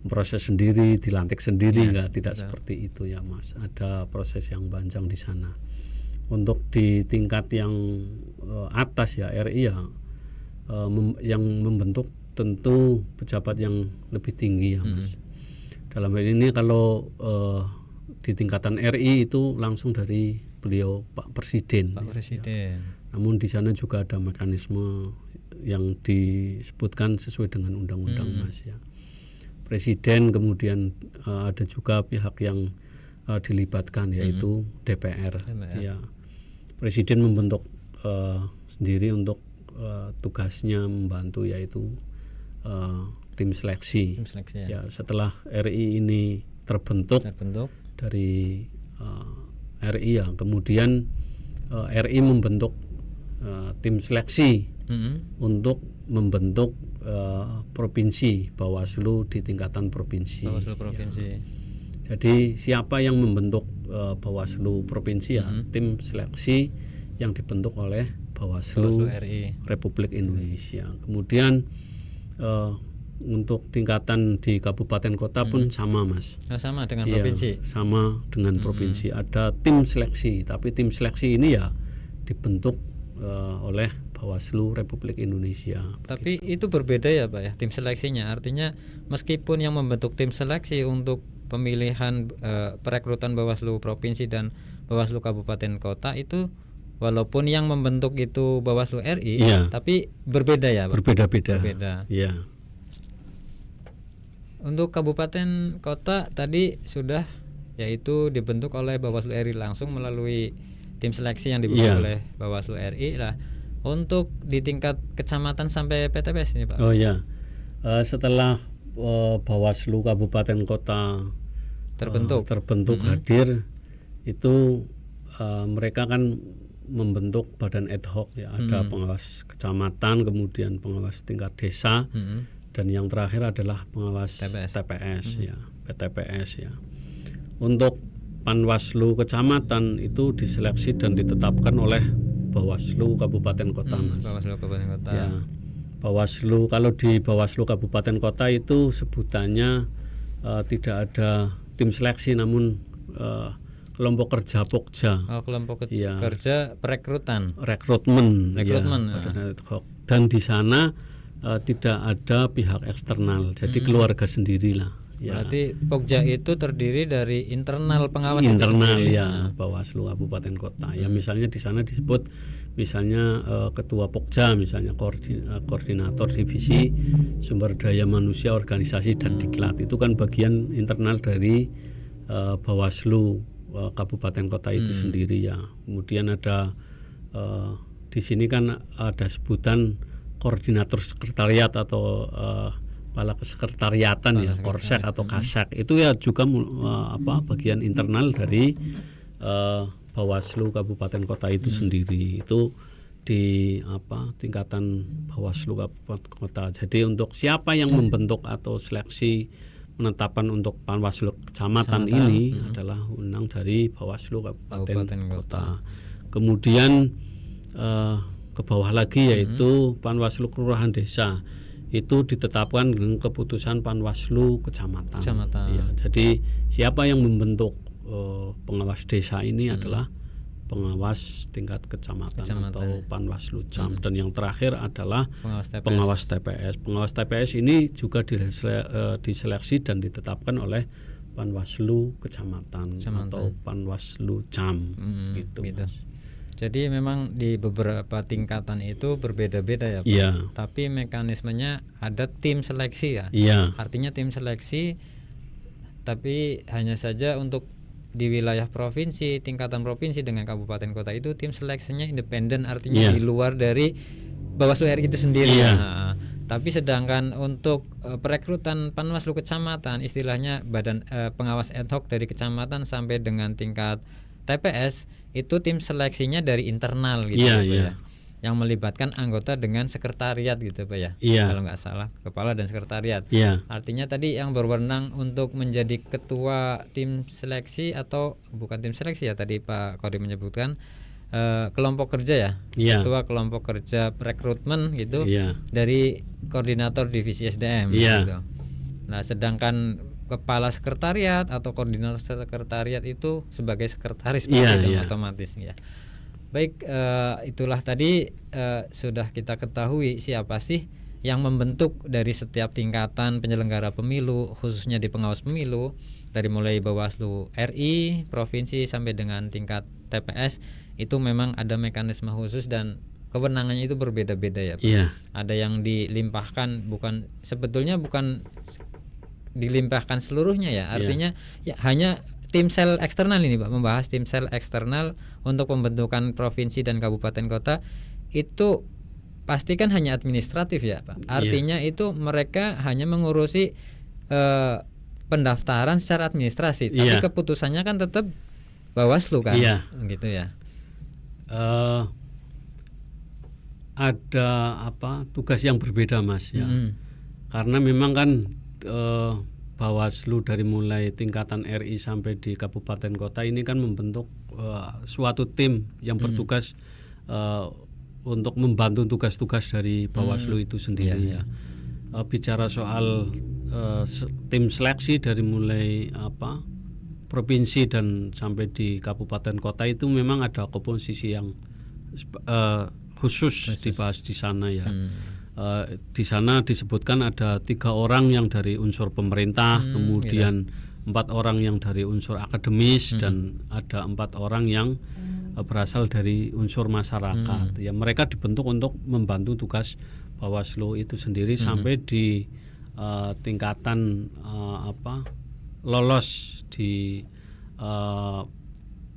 proses sendiri, dilantik sendiri, tidak seperti itu ya, Mas. Ada proses yang panjang di sana. Untuk di tingkat yang atas ya, RI ya, yang membentuk tentu pejabat yang lebih tinggi ya, Mas. Dalam hal ini kalau di tingkatan RI itu langsung dari beliau Pak Presiden. Ya. Namun di sana juga ada mekanisme yang disebutkan sesuai dengan undang-undang, Mas ya. Presiden, kemudian ada juga pihak yang dilibatkan yaitu DPR. Ya. Presiden membentuk sendiri untuk tugasnya membantu yaitu tim seleksi. Ya, setelah RI ini terbentuk dari RI ya, kemudian RI membentuk tim seleksi untuk membentuk provinsi, Bawaslu di tingkatan provinsi. Ya. Jadi siapa yang membentuk Bawaslu provinsi ya, tim seleksi yang dibentuk oleh Bawaslu RI Republik Indonesia. Kemudian untuk tingkatan di kabupaten kota pun sama, Mas. Sama dengan provinsi. Sama dengan provinsi. Ada tim seleksi, tapi tim seleksi ini ya dibentuk oleh Bawaslu Republik Indonesia. Tapi itu berbeda ya, Pak ya, tim seleksinya. Artinya meskipun yang membentuk tim seleksi untuk pemilihan perekrutan Bawaslu provinsi dan Bawaslu kabupaten kota itu, walaupun yang membentuk itu Bawaslu RI, tapi berbeda ya, Pak? Berbeda-beda. Berbeda. Ya. Untuk kabupaten kota tadi sudah, yaitu dibentuk oleh Bawaslu RI langsung melalui tim seleksi yang dibentuk oleh Bawaslu RI lah. Untuk di tingkat kecamatan sampai PTPS ini Pak. Oh ya, setelah Bawaslu kabupaten kota terbentuk hadir, itu mereka kan membentuk badan ad hoc ya, ada pengawas kecamatan, kemudian pengawas tingkat desa, dan yang terakhir adalah pengawas TPS ya, PTPS ya. Untuk Panwaslu kecamatan itu diseleksi dan ditetapkan oleh Bawaslu kabupaten kota, Mas. Bawaslu kabupaten kota. Ya. Bawaslu, kalau di Bawaslu kabupaten kota itu sebutannya tidak ada tim seleksi, namun kelompok kerja Pokja. Kelompok kerja perekrutan. Rekrutmen. Rekrutmen. Ya, dan di sana tidak ada pihak eksternal, jadi keluarga sendirilah. Ya. Berarti Pokja itu terdiri dari internal pengawas. Internal ya, Bawaslu kabupaten kota. Ya misalnya di sana disebut misalnya ketua Pokja, misalnya koordinator divisi sumber daya manusia organisasi dan diklat, itu kan bagian internal dari Bawaslu kabupaten kota itu sendiri ya. Kemudian ada di sini kan ada sebutan koordinator sekretariat atau kepala kesekretariatan ya, Korsek atau Kasek, itu ya juga bagian internal dari Bawaslu kabupaten kota itu sendiri. Itu di tingkatan Bawaslu kabupaten kota. Jadi untuk siapa yang membentuk atau seleksi penetapan untuk Panwaslu kecamatan ini adalah wewenang dari Bawaslu kabupaten kota. Kemudian ke bawah lagi yaitu Panwaslu kelurahan desa, itu ditetapkan dengan keputusan Panwaslu kecamatan. Ya, jadi siapa yang membentuk pengawas desa ini adalah pengawas tingkat kecamatan atau Panwaslu Cam. Dan yang terakhir adalah pengawas TPS. Pengawas TPS ini juga diseleksi dan ditetapkan oleh Panwaslu kecamatan atau Panwaslu Cam. Gitu. Jadi memang di beberapa tingkatan itu berbeda-beda ya Pak. Yeah. Tapi mekanismenya ada tim seleksi ya. Yeah. Artinya tim seleksi, tapi hanya saja untuk di wilayah provinsi, tingkatan provinsi dengan kabupaten kota itu tim seleksinya independen, artinya di luar dari Bawaslu RI itu sendiri. Nah, tapi sedangkan untuk perekrutan Panwaslu kecamatan, istilahnya badan pengawas ad hoc dari kecamatan sampai dengan tingkat TPS, itu tim seleksinya dari internal gitu Pak ya, yang melibatkan anggota dengan sekretariat gitu Pak ya, kalau nggak salah kepala dan sekretariat. Artinya tadi yang berwenang untuk menjadi ketua tim seleksi atau bukan tim seleksi ya, tadi Pak Kori menyebutkan kelompok kerja ya, ketua kelompok kerja rekrutmen gitu, dari koordinator divisi SDM gitu. Nah sedangkan kepala sekretariat atau koordinator sekretariat itu sebagai sekretaris otomatis ya. Baik, itulah tadi sudah kita ketahui siapa sih yang membentuk dari setiap tingkatan penyelenggara pemilu, khususnya di pengawas pemilu, dari mulai Bawaslu RI, provinsi sampai dengan tingkat TPS, itu memang ada mekanisme khusus dan kewenangannya itu berbeda-beda ya Pak. Ada yang dilimpahkan, sebetulnya bukan dilimpahkan seluruhnya ya, artinya ya hanya tim sel eksternal ini Pak, membahas tim sel eksternal untuk pembentukan provinsi dan kabupaten kota itu pastikan hanya administratif ya Pak, artinya itu mereka hanya mengurusi pendaftaran secara administrasi, tapi keputusannya kan tetap Bawaslu kan, gitu ya. Ada tugas yang berbeda Mas ya, karena memang kan Bawaslu dari mulai tingkatan RI sampai di kabupaten kota ini kan membentuk suatu tim yang bertugas untuk membantu tugas-tugas dari Bawaslu itu sendiri ya. Bicara soal tim seleksi dari mulai provinsi dan sampai di kabupaten kota itu memang ada komposisi yang khusus dibahas di sana ya. Di sana disebutkan ada 3 orang yang dari unsur pemerintah, kemudian 4 orang yang dari unsur akademis, dan ada 4 orang yang berasal dari unsur masyarakat. Ya mereka dibentuk untuk membantu tugas Bawaslu itu sendiri sampai di tingkatan lolos di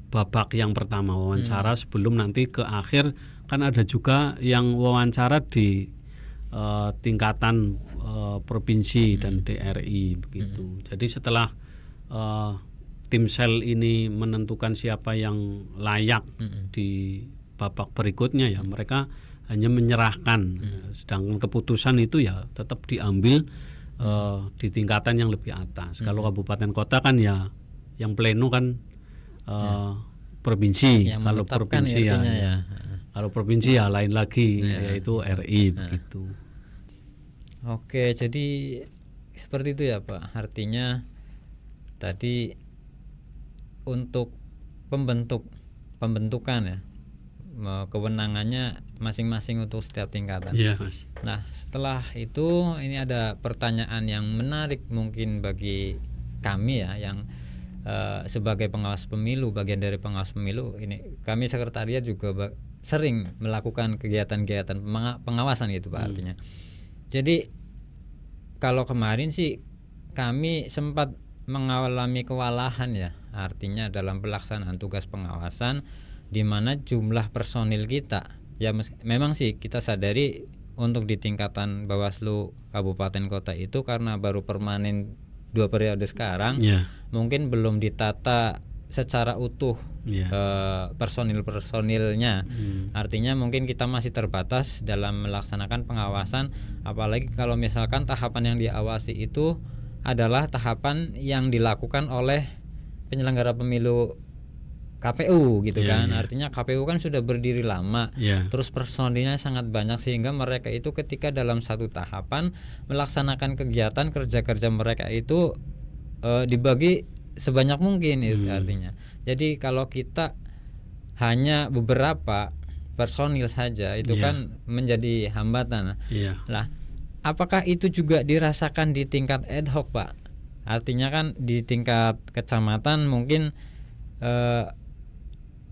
babak yang pertama wawancara sebelum nanti ke akhir kan ada juga yang wawancara di tingkatan provinsi dan DRI begitu. Jadi setelah tim sel ini menentukan siapa yang layak di babak berikutnya ya mereka hanya menyerahkan, sedangkan keputusan itu ya tetap diambil di tingkatan yang lebih atas. Kalau kabupaten kota kan ya yang pleno kan provinsi, kalau provinsi ya. Kalau provinsi ya lain lagi yaitu RI begitu. Oke, jadi seperti itu ya Pak. Artinya tadi untuk pembentukan ya kewenangannya masing-masing untuk setiap tingkatan. Iya, Mas. Nah, setelah itu ini ada pertanyaan yang menarik mungkin bagi kami ya yang sebagai pengawas pemilu, bagian dari pengawas pemilu ini kami sekretariat juga sering melakukan kegiatan-kegiatan pengawasan gitu Pak artinya. Jadi kalau kemarin sih kami sempat mengalami kewalahan ya, artinya dalam pelaksanaan tugas pengawasan di mana jumlah personil kita ya memang sih kita sadari untuk di tingkatan Bawaslu kabupaten kota itu karena baru permanen 2 periode sekarang mungkin belum ditata secara utuh personilnya. Artinya mungkin kita masih terbatas dalam melaksanakan pengawasan, apalagi kalau misalkan tahapan yang diawasi itu adalah tahapan yang dilakukan oleh penyelenggara pemilu KPU gitu kan. Artinya KPU kan sudah berdiri lama, terus personilnya sangat banyak sehingga mereka itu ketika dalam satu tahapan melaksanakan kegiatan kerja-kerja mereka itu dibagi sebanyak mungkin itu artinya. Jadi kalau kita hanya beberapa personil saja itu kan menjadi hambatan. Lah, apakah itu juga dirasakan di tingkat ad hoc Pak? Artinya kan di tingkat kecamatan mungkin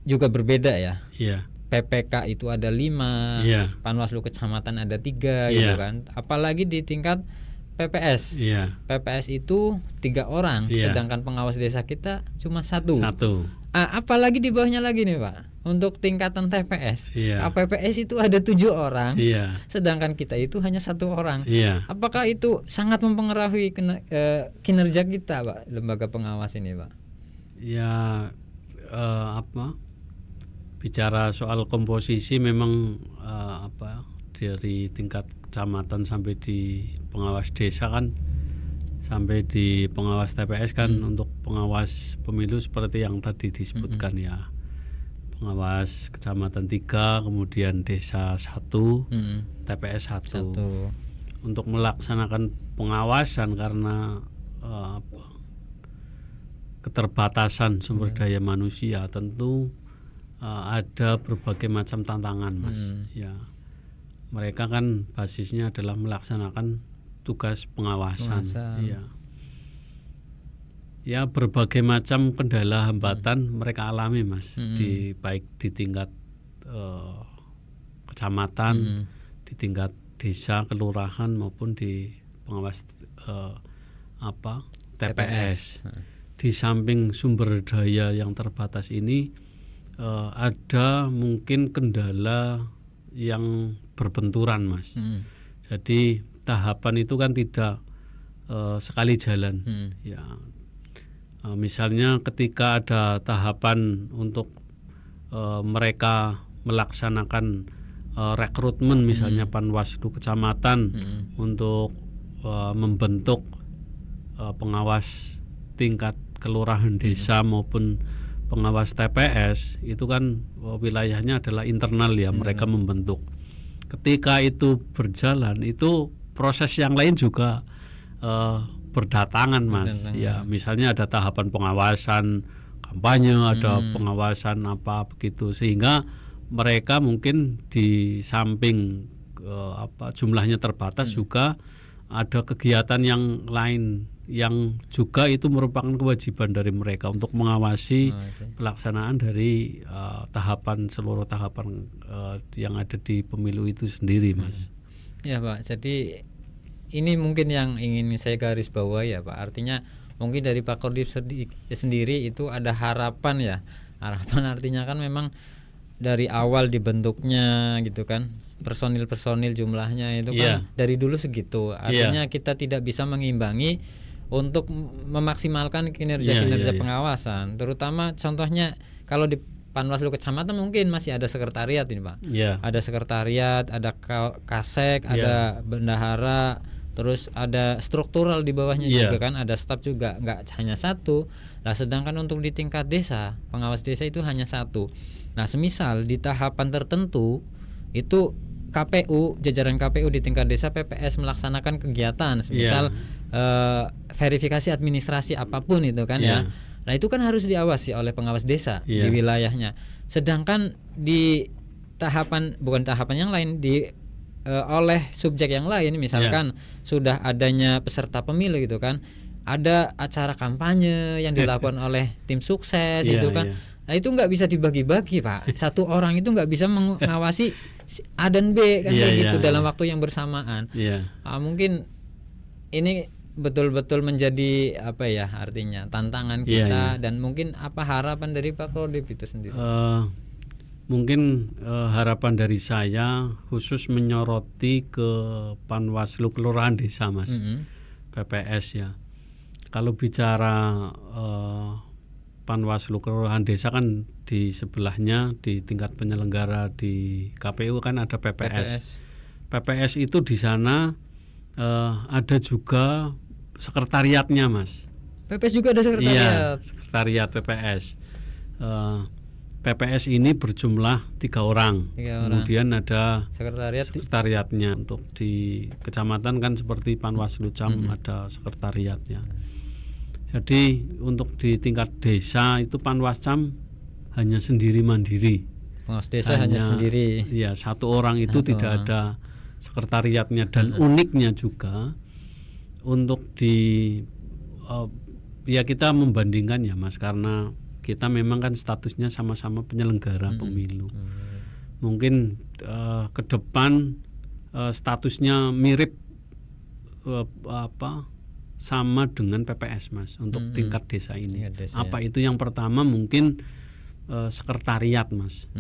juga berbeda ya. PPK itu ada 5, Panwaslu kecamatan ada 3 gitu kan. Apalagi di tingkat PPS. PPS itu 3 orang, sedangkan pengawas desa kita cuma 1. Apalagi di bawahnya lagi nih Pak. Untuk tingkatan TPS, KPPS itu ada 7 orang, sedangkan kita itu hanya 1 orang. Apakah itu sangat mempengaruhi kinerja kita Pak, lembaga pengawas ini Pak? Ya bicara soal komposisi memang dari tingkat kecamatan sampai di pengawas desa kan sampai di pengawas TPS kan untuk pengawas pemilu seperti yang tadi disebutkan ya. Pengawas kecamatan 3, kemudian desa 1, TPS 1. Untuk melaksanakan pengawasan karena keterbatasan sumber daya manusia tentu ada berbagai macam tantangan Mas. Mereka kan basisnya adalah melaksanakan tugas pengawasan. Ya berbagai macam kendala hambatan mereka alami Mas, baik di tingkat kecamatan, di tingkat desa, kelurahan maupun di pengawas TPS. Di samping sumber daya yang terbatas ini ada mungkin kendala yang berbenturan Mas. Jadi tahapan itu kan tidak sekali jalan. Misalnya ketika ada tahapan untuk mereka melaksanakan rekrutmen misalnya Panwaslu kecamatan untuk membentuk pengawas tingkat kelurahan desa maupun pengawas TPS itu kan wilayahnya adalah internal ya, mereka membentuk. Ketika itu berjalan itu proses yang lain juga berdatangan Mas. Ya, misalnya ada tahapan pengawasan kampanye, ada pengawasan apa begitu, sehingga mereka mungkin di samping jumlahnya terbatas juga ada kegiatan yang lain yang juga itu merupakan kewajiban dari mereka untuk mengawasi pelaksanaan dari seluruh tahapan yang ada di pemilu itu sendiri Mas. Ya Pak, jadi ini mungkin yang ingin saya garis bawahi ya Pak. Artinya mungkin dari Pak Kodim sendiri itu ada harapan ya. Harapan artinya kan memang dari awal dibentuknya gitu kan, personil jumlahnya itu kan dari dulu segitu. Artinya kita tidak bisa mengimbangi untuk memaksimalkan kinerja pengawasan. Terutama contohnya kalau di Panwaslu kecamatan mungkin masih ada sekretariat ini Pak. Ada sekretariat, ada kasek, ada bendahara, terus ada struktural di bawahnya juga kan, ada staf juga, nggak hanya satu. Nah sedangkan untuk di tingkat desa, pengawas desa itu hanya satu. Nah semisal di tahapan tertentu itu KPU, jajaran KPU di tingkat desa, PPS melaksanakan kegiatan, semisal verifikasi administrasi apapun itu kan ya. Nah itu kan harus diawasi oleh pengawas desa di wilayahnya. Sedangkan di bukan tahapan yang lain, oleh subjek yang lain, misalkan sudah adanya peserta pemilu gitu kan, ada acara kampanye yang dilakukan oleh tim sukses itu kan. Nah itu nggak bisa dibagi-bagi Pak. Satu orang itu nggak bisa mengawasi A dan B kan gitu dalam waktu yang bersamaan. Mungkin ini betul-betul menjadi apa ya artinya tantangan kita dan mungkin apa harapan dari Pak Kodim itu sendiri? Mungkin harapan dari saya khusus menyoroti ke Panwaslu Kelurahan Desa Mas, PPS ya. Kalau bicara Panwaslu Kelurahan Desa kan di sebelahnya di tingkat penyelenggara di KPU kan ada PPS. PPS itu di sana ada juga sekretariatnya Mas. PPS juga ada sekretariat. Iya, sekretariat PPS. PPS ini berjumlah 3 orang. Kemudian ada sekretariatnya. Untuk di kecamatan kan seperti Panwaslu Cam ada sekretariatnya. Jadi untuk di tingkat desa itu Panwascam hanya sendiri mandiri. Pengawas desa hanya sendiri. Iya, 1 orang itu tidak ada sekretariatnya. Dan uniknya juga untuk ya kita membandingkan ya Mas, karena kita memang kan statusnya sama-sama penyelenggara pemilu. Mungkin ke depan statusnya mirip sama dengan PPS Mas untuk tingkat desa ini. Apa itu? Yang pertama mungkin sekretariat Mas.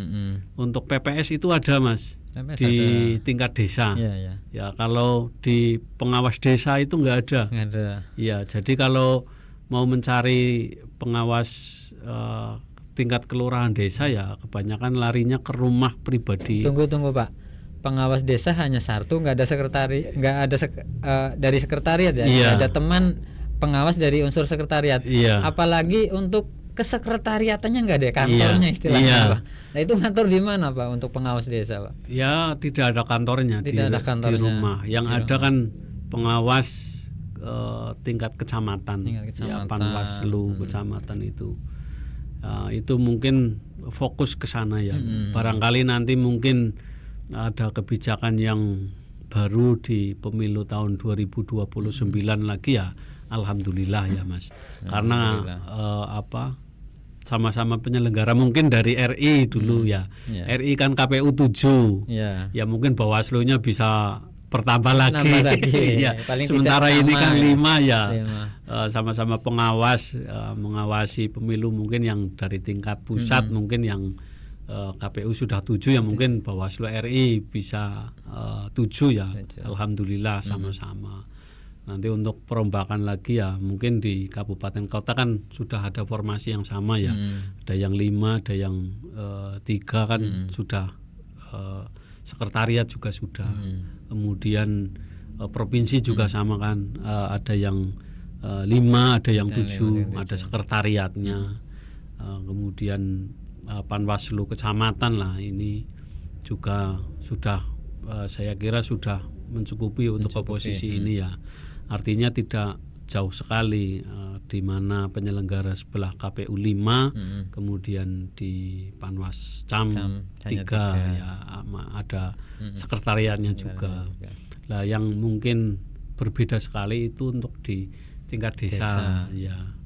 Untuk PPS itu ada Mas. PPS di ada. Tingkat desa. Ya kalau di pengawas desa itu nggak ada. Ya jadi kalau mau mencari pengawas tingkat kelurahan desa ya kebanyakan larinya ke rumah pribadi. Tunggu Pak. Pengawas desa hanya satu, nggak ada nggak ada dari sekretariat ya. Nggak ada teman pengawas dari unsur sekretariat. Apalagi untuk kesekretariatannya nggak ada kantornya istilahnya Pak. Nah itu kantor di mana Pak untuk pengawas desa Pak? Ya tidak ada kantornya, di rumah. Yang ada kan pengawas tingkat kecamatan. Ya Panwaslu kecamatan itu. Itu mungkin fokus ke sana ya. Barangkali nanti mungkin ada kebijakan yang baru di pemilu tahun 2029 lagi ya. Alhamdulillah ya Mas. Karena sama-sama penyelenggara mungkin dari RI dulu ya. RI kan KPU 7. Ya mungkin Bawaslu-nya bisa bertambah lagi. Ya. Sementara ini kan 5 ya. Sama-sama pengawas mengawasi pemilu, mungkin yang dari tingkat pusat mungkin yang KPU sudah 7 ya, mungkin Bawaslu RI bisa 7 ya. Alhamdulillah sama-sama. Nanti untuk perombakan lagi ya mungkin di kabupaten kota kan sudah ada formasi yang sama ya. Ada yang 5, ada yang 3 kan sudah, sekretariat juga sudah. Kemudian provinsi juga sama kan, ada yang 5, ada yang 7, ada sekretariatnya. Kemudian Panwaslu kecamatan lah ini juga sudah, saya kira sudah mencukupi untuk posisi ini ya. Artinya tidak jauh sekali, di mana penyelenggara sebelah KPU 5, kemudian di Panwas Cam 3 ya, ada sekretariatnya juga. Lah yang mungkin berbeda sekali itu untuk di tingkat desa. Ya.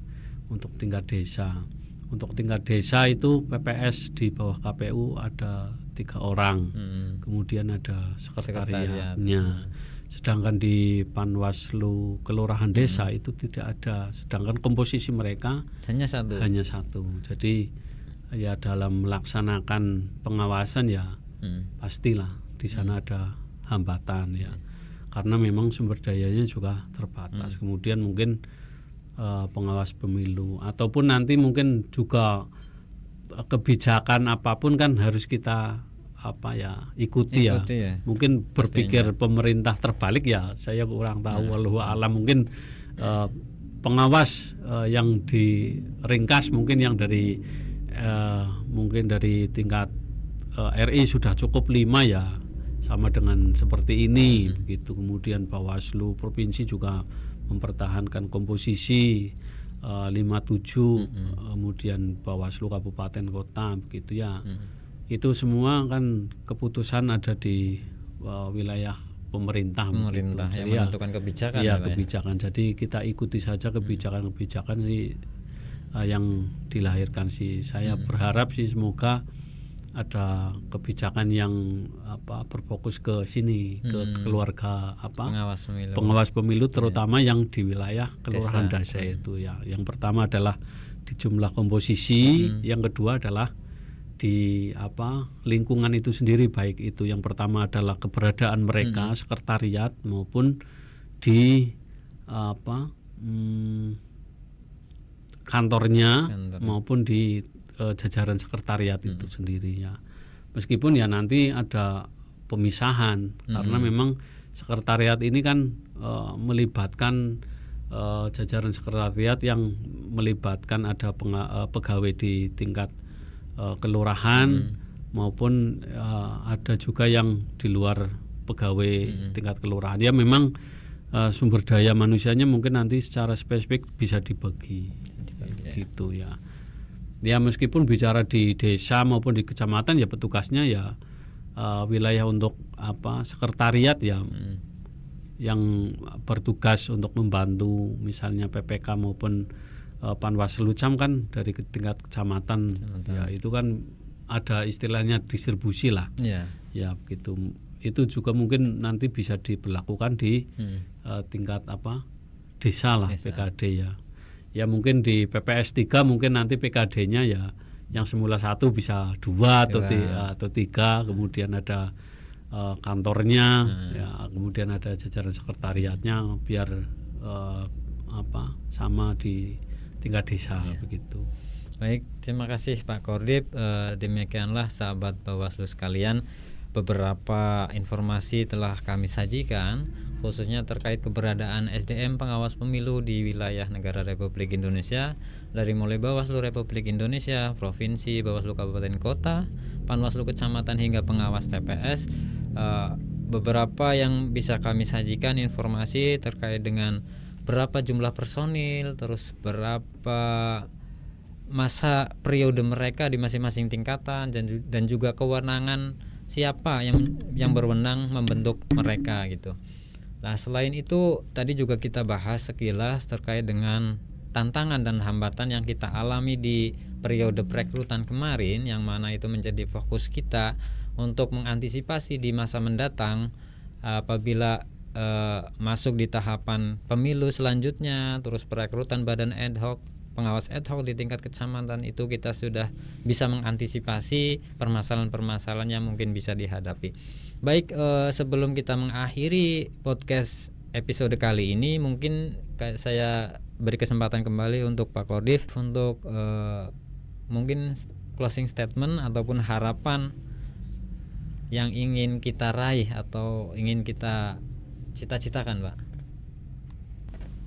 Untuk tingkat desa. Untuk tingkat desa itu PPS di bawah KPU ada 3 orang. Kemudian ada sekretariatnya. Sedangkan di Panwaslu kelurahan desa itu tidak ada. Sedangkan komposisi mereka hanya satu. Jadi ya dalam melaksanakan pengawasan ya pastilah di sana ada hambatan ya. Karena memang sumber dayanya juga terbatas. Kemudian mungkin pengawas pemilu ataupun nanti mungkin juga kebijakan apapun kan harus kita ikuti ya. Mungkin berpikir pemerintah terbalik ya, saya kurang tahu. Wallahu alam, mungkin pengawas yang diringkas mungkin yang dari mungkin dari tingkat RI sudah cukup 5 ya, sama dengan seperti ini begitu. Kemudian Bawaslu provinsi juga mempertahankan komposisi 57, kemudian Bawaslu kabupaten kota begitu ya. Itu semua kan keputusan ada di wilayah pemerintah yang menentukan kebijakan. Kebijakan. Jadi kita ikuti saja kebijakan sih yang dilahirkan sih. Saya berharap sih semoga ada kebijakan yang berfokus ke sini, ke keluarga pengawas pemilu terutama yang di wilayah kelurahan desa itu ya. Yang pertama adalah di jumlah komposisi, yang kedua adalah di lingkungan itu sendiri, baik itu yang pertama adalah keberadaan mereka sekretariat maupun di kantornya maupun di jajaran sekretariat itu sendiri ya. Meskipun ya nanti ada pemisahan karena memang sekretariat ini kan melibatkan jajaran sekretariat yang melibatkan ada pegawai di tingkat kelurahan maupun ada juga yang di luar pegawai tingkat kelurahan. Ya memang sumber daya manusianya mungkin nanti secara spesifik bisa dibagi gitu ya. Ya meskipun bicara di desa maupun di kecamatan ya petugasnya ya wilayah untuk sekretariat ya yang bertugas untuk membantu misalnya PPK maupun Panwaslu-Cam kan dari tingkat kecamatan ya, itu kan ada istilahnya distribusi lah ya begitu. Itu juga mungkin nanti bisa diberlakukan di tingkat desa lah, PKD ya. Ya mungkin di PPS 3 mungkin nanti PKD-nya ya yang semula 1 bisa 2 atau 3, kemudian ada kantornya ya, kemudian ada jajaran sekretariatnya biar sama di tingkat desa begitu. Baik, terima kasih Pak Kordip. Demikianlah sahabat Bawaslu sekalian, beberapa informasi telah kami sajikan khususnya terkait keberadaan SDM pengawas pemilu di wilayah negara Republik Indonesia, dari mulai Bawaslu Republik Indonesia, provinsi, Bawaslu kabupaten kota, Panwaslu kecamatan hingga pengawas TPS. Beberapa yang bisa kami sajikan informasi terkait dengan berapa jumlah personil, terus berapa masa periode mereka di masing-masing tingkatan, dan juga kewenangan siapa yang berwenang membentuk mereka gitu. Nah, selain itu tadi juga kita bahas sekilas terkait dengan tantangan dan hambatan yang kita alami di periode perekrutan kemarin, yang mana itu menjadi fokus kita untuk mengantisipasi di masa mendatang apabila masuk di tahapan pemilu selanjutnya, terus perekrutan badan ad hoc, pengawas ad hoc di tingkat kecamatan, itu kita sudah bisa mengantisipasi permasalahan-permasalahan yang mungkin bisa dihadapi. Baik, sebelum kita mengakhiri podcast episode kali ini, mungkin saya beri kesempatan kembali untuk Pak Kordip untuk mungkin closing statement ataupun harapan yang ingin kita raih atau ingin kita cita-citakan, Pak.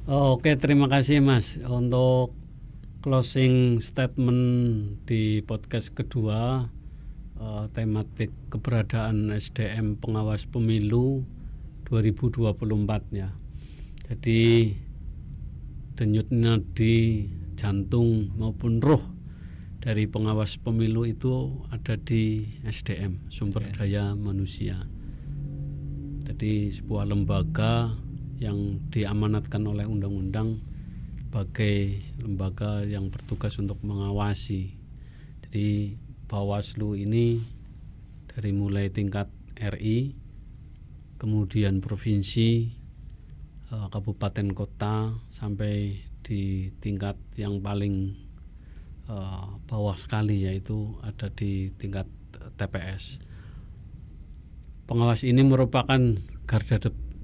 Oke, terima kasih Mas untuk closing statement di podcast kedua, tematik keberadaan SDM pengawas pemilu 2024 ya. Jadi denyut nadi jantung maupun roh dari pengawas pemilu itu ada di SDM, sumber daya manusia. Jadi sebuah lembaga yang diamanatkan oleh undang-undang sebagai lembaga yang bertugas untuk mengawasi. Jadi Bawaslu ini dari mulai tingkat RI kemudian provinsi, kabupaten kota, sampai di tingkat yang paling bawah sekali, yaitu ada di tingkat TPS. Pengawas ini merupakan garda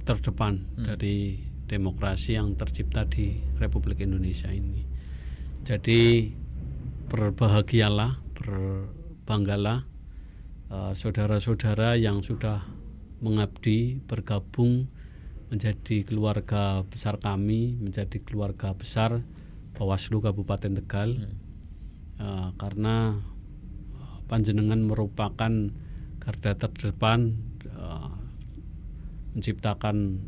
terdepan dari demokrasi yang tercipta di Republik Indonesia ini. Jadi berbahagialah, berbanggalah saudara-saudara yang sudah mengabdi, bergabung menjadi keluarga besar kami, menjadi keluarga besar Bawaslu Kabupaten Tegal. Karena panjenengan merupakan garda terdepan menciptakan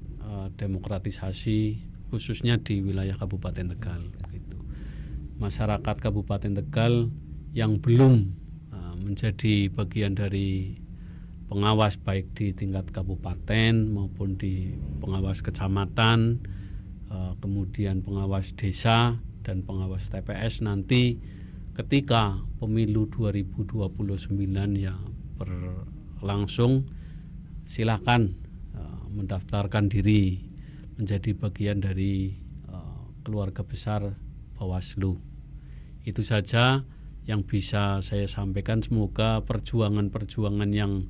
demokratisasi khususnya di wilayah Kabupaten Tegal. Gitu. Masyarakat Kabupaten Tegal yang belum menjadi bagian dari pengawas baik di tingkat kabupaten maupun di pengawas kecamatan, kemudian pengawas desa dan pengawas TPS, nanti ketika pemilu 2029 ya berlangsung, silakan mendaftarkan diri menjadi bagian dari keluarga besar Bawaslu. Itu saja yang bisa saya sampaikan. Semoga perjuangan-perjuangan yang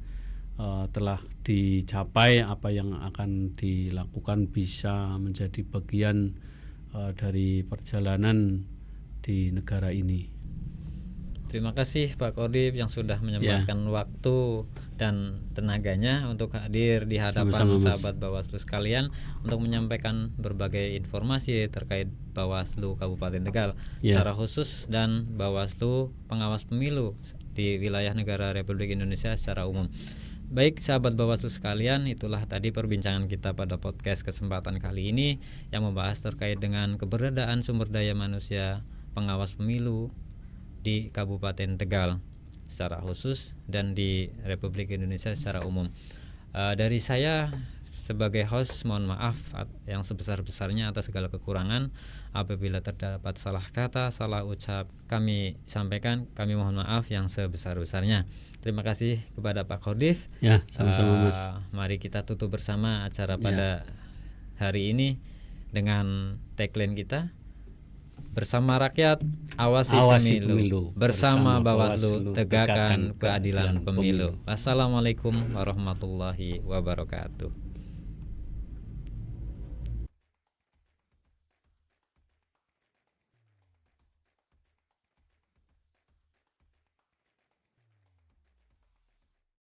telah dicapai, apa yang akan dilakukan, bisa menjadi bagian dari perjalanan di negara ini. Terima kasih Pak Khodib yang sudah menyempatkan waktu dan tenaganya untuk hadir di hadapan sahabat Bawaslu sekalian untuk menyampaikan berbagai informasi terkait Bawaslu Kabupaten Tegal secara khusus dan Bawaslu pengawas pemilu di wilayah negara Republik Indonesia secara umum. Baik sahabat Bawaslu sekalian, itulah tadi perbincangan kita pada podcast kesempatan kali ini yang membahas terkait dengan keberadaan sumber daya manusia pengawas pemilu di Kabupaten Tegal secara khusus dan di Republik Indonesia secara umum. Dari saya sebagai host mohon maaf yang sebesar-besarnya atas segala kekurangan. Apabila terdapat salah kata, salah ucap, kami sampaikan, kami mohon maaf yang sebesar-besarnya. Terima kasih kepada Pak Khodib. Ya, sama-sama Mas. Mari kita tutup bersama acara pada hari ini dengan tagline kita, bersama rakyat awasi pemilu. Bersama Bawaslu tegakkan keadilan pemilu. Wassalamualaikum warahmatullahi wabarakatuh.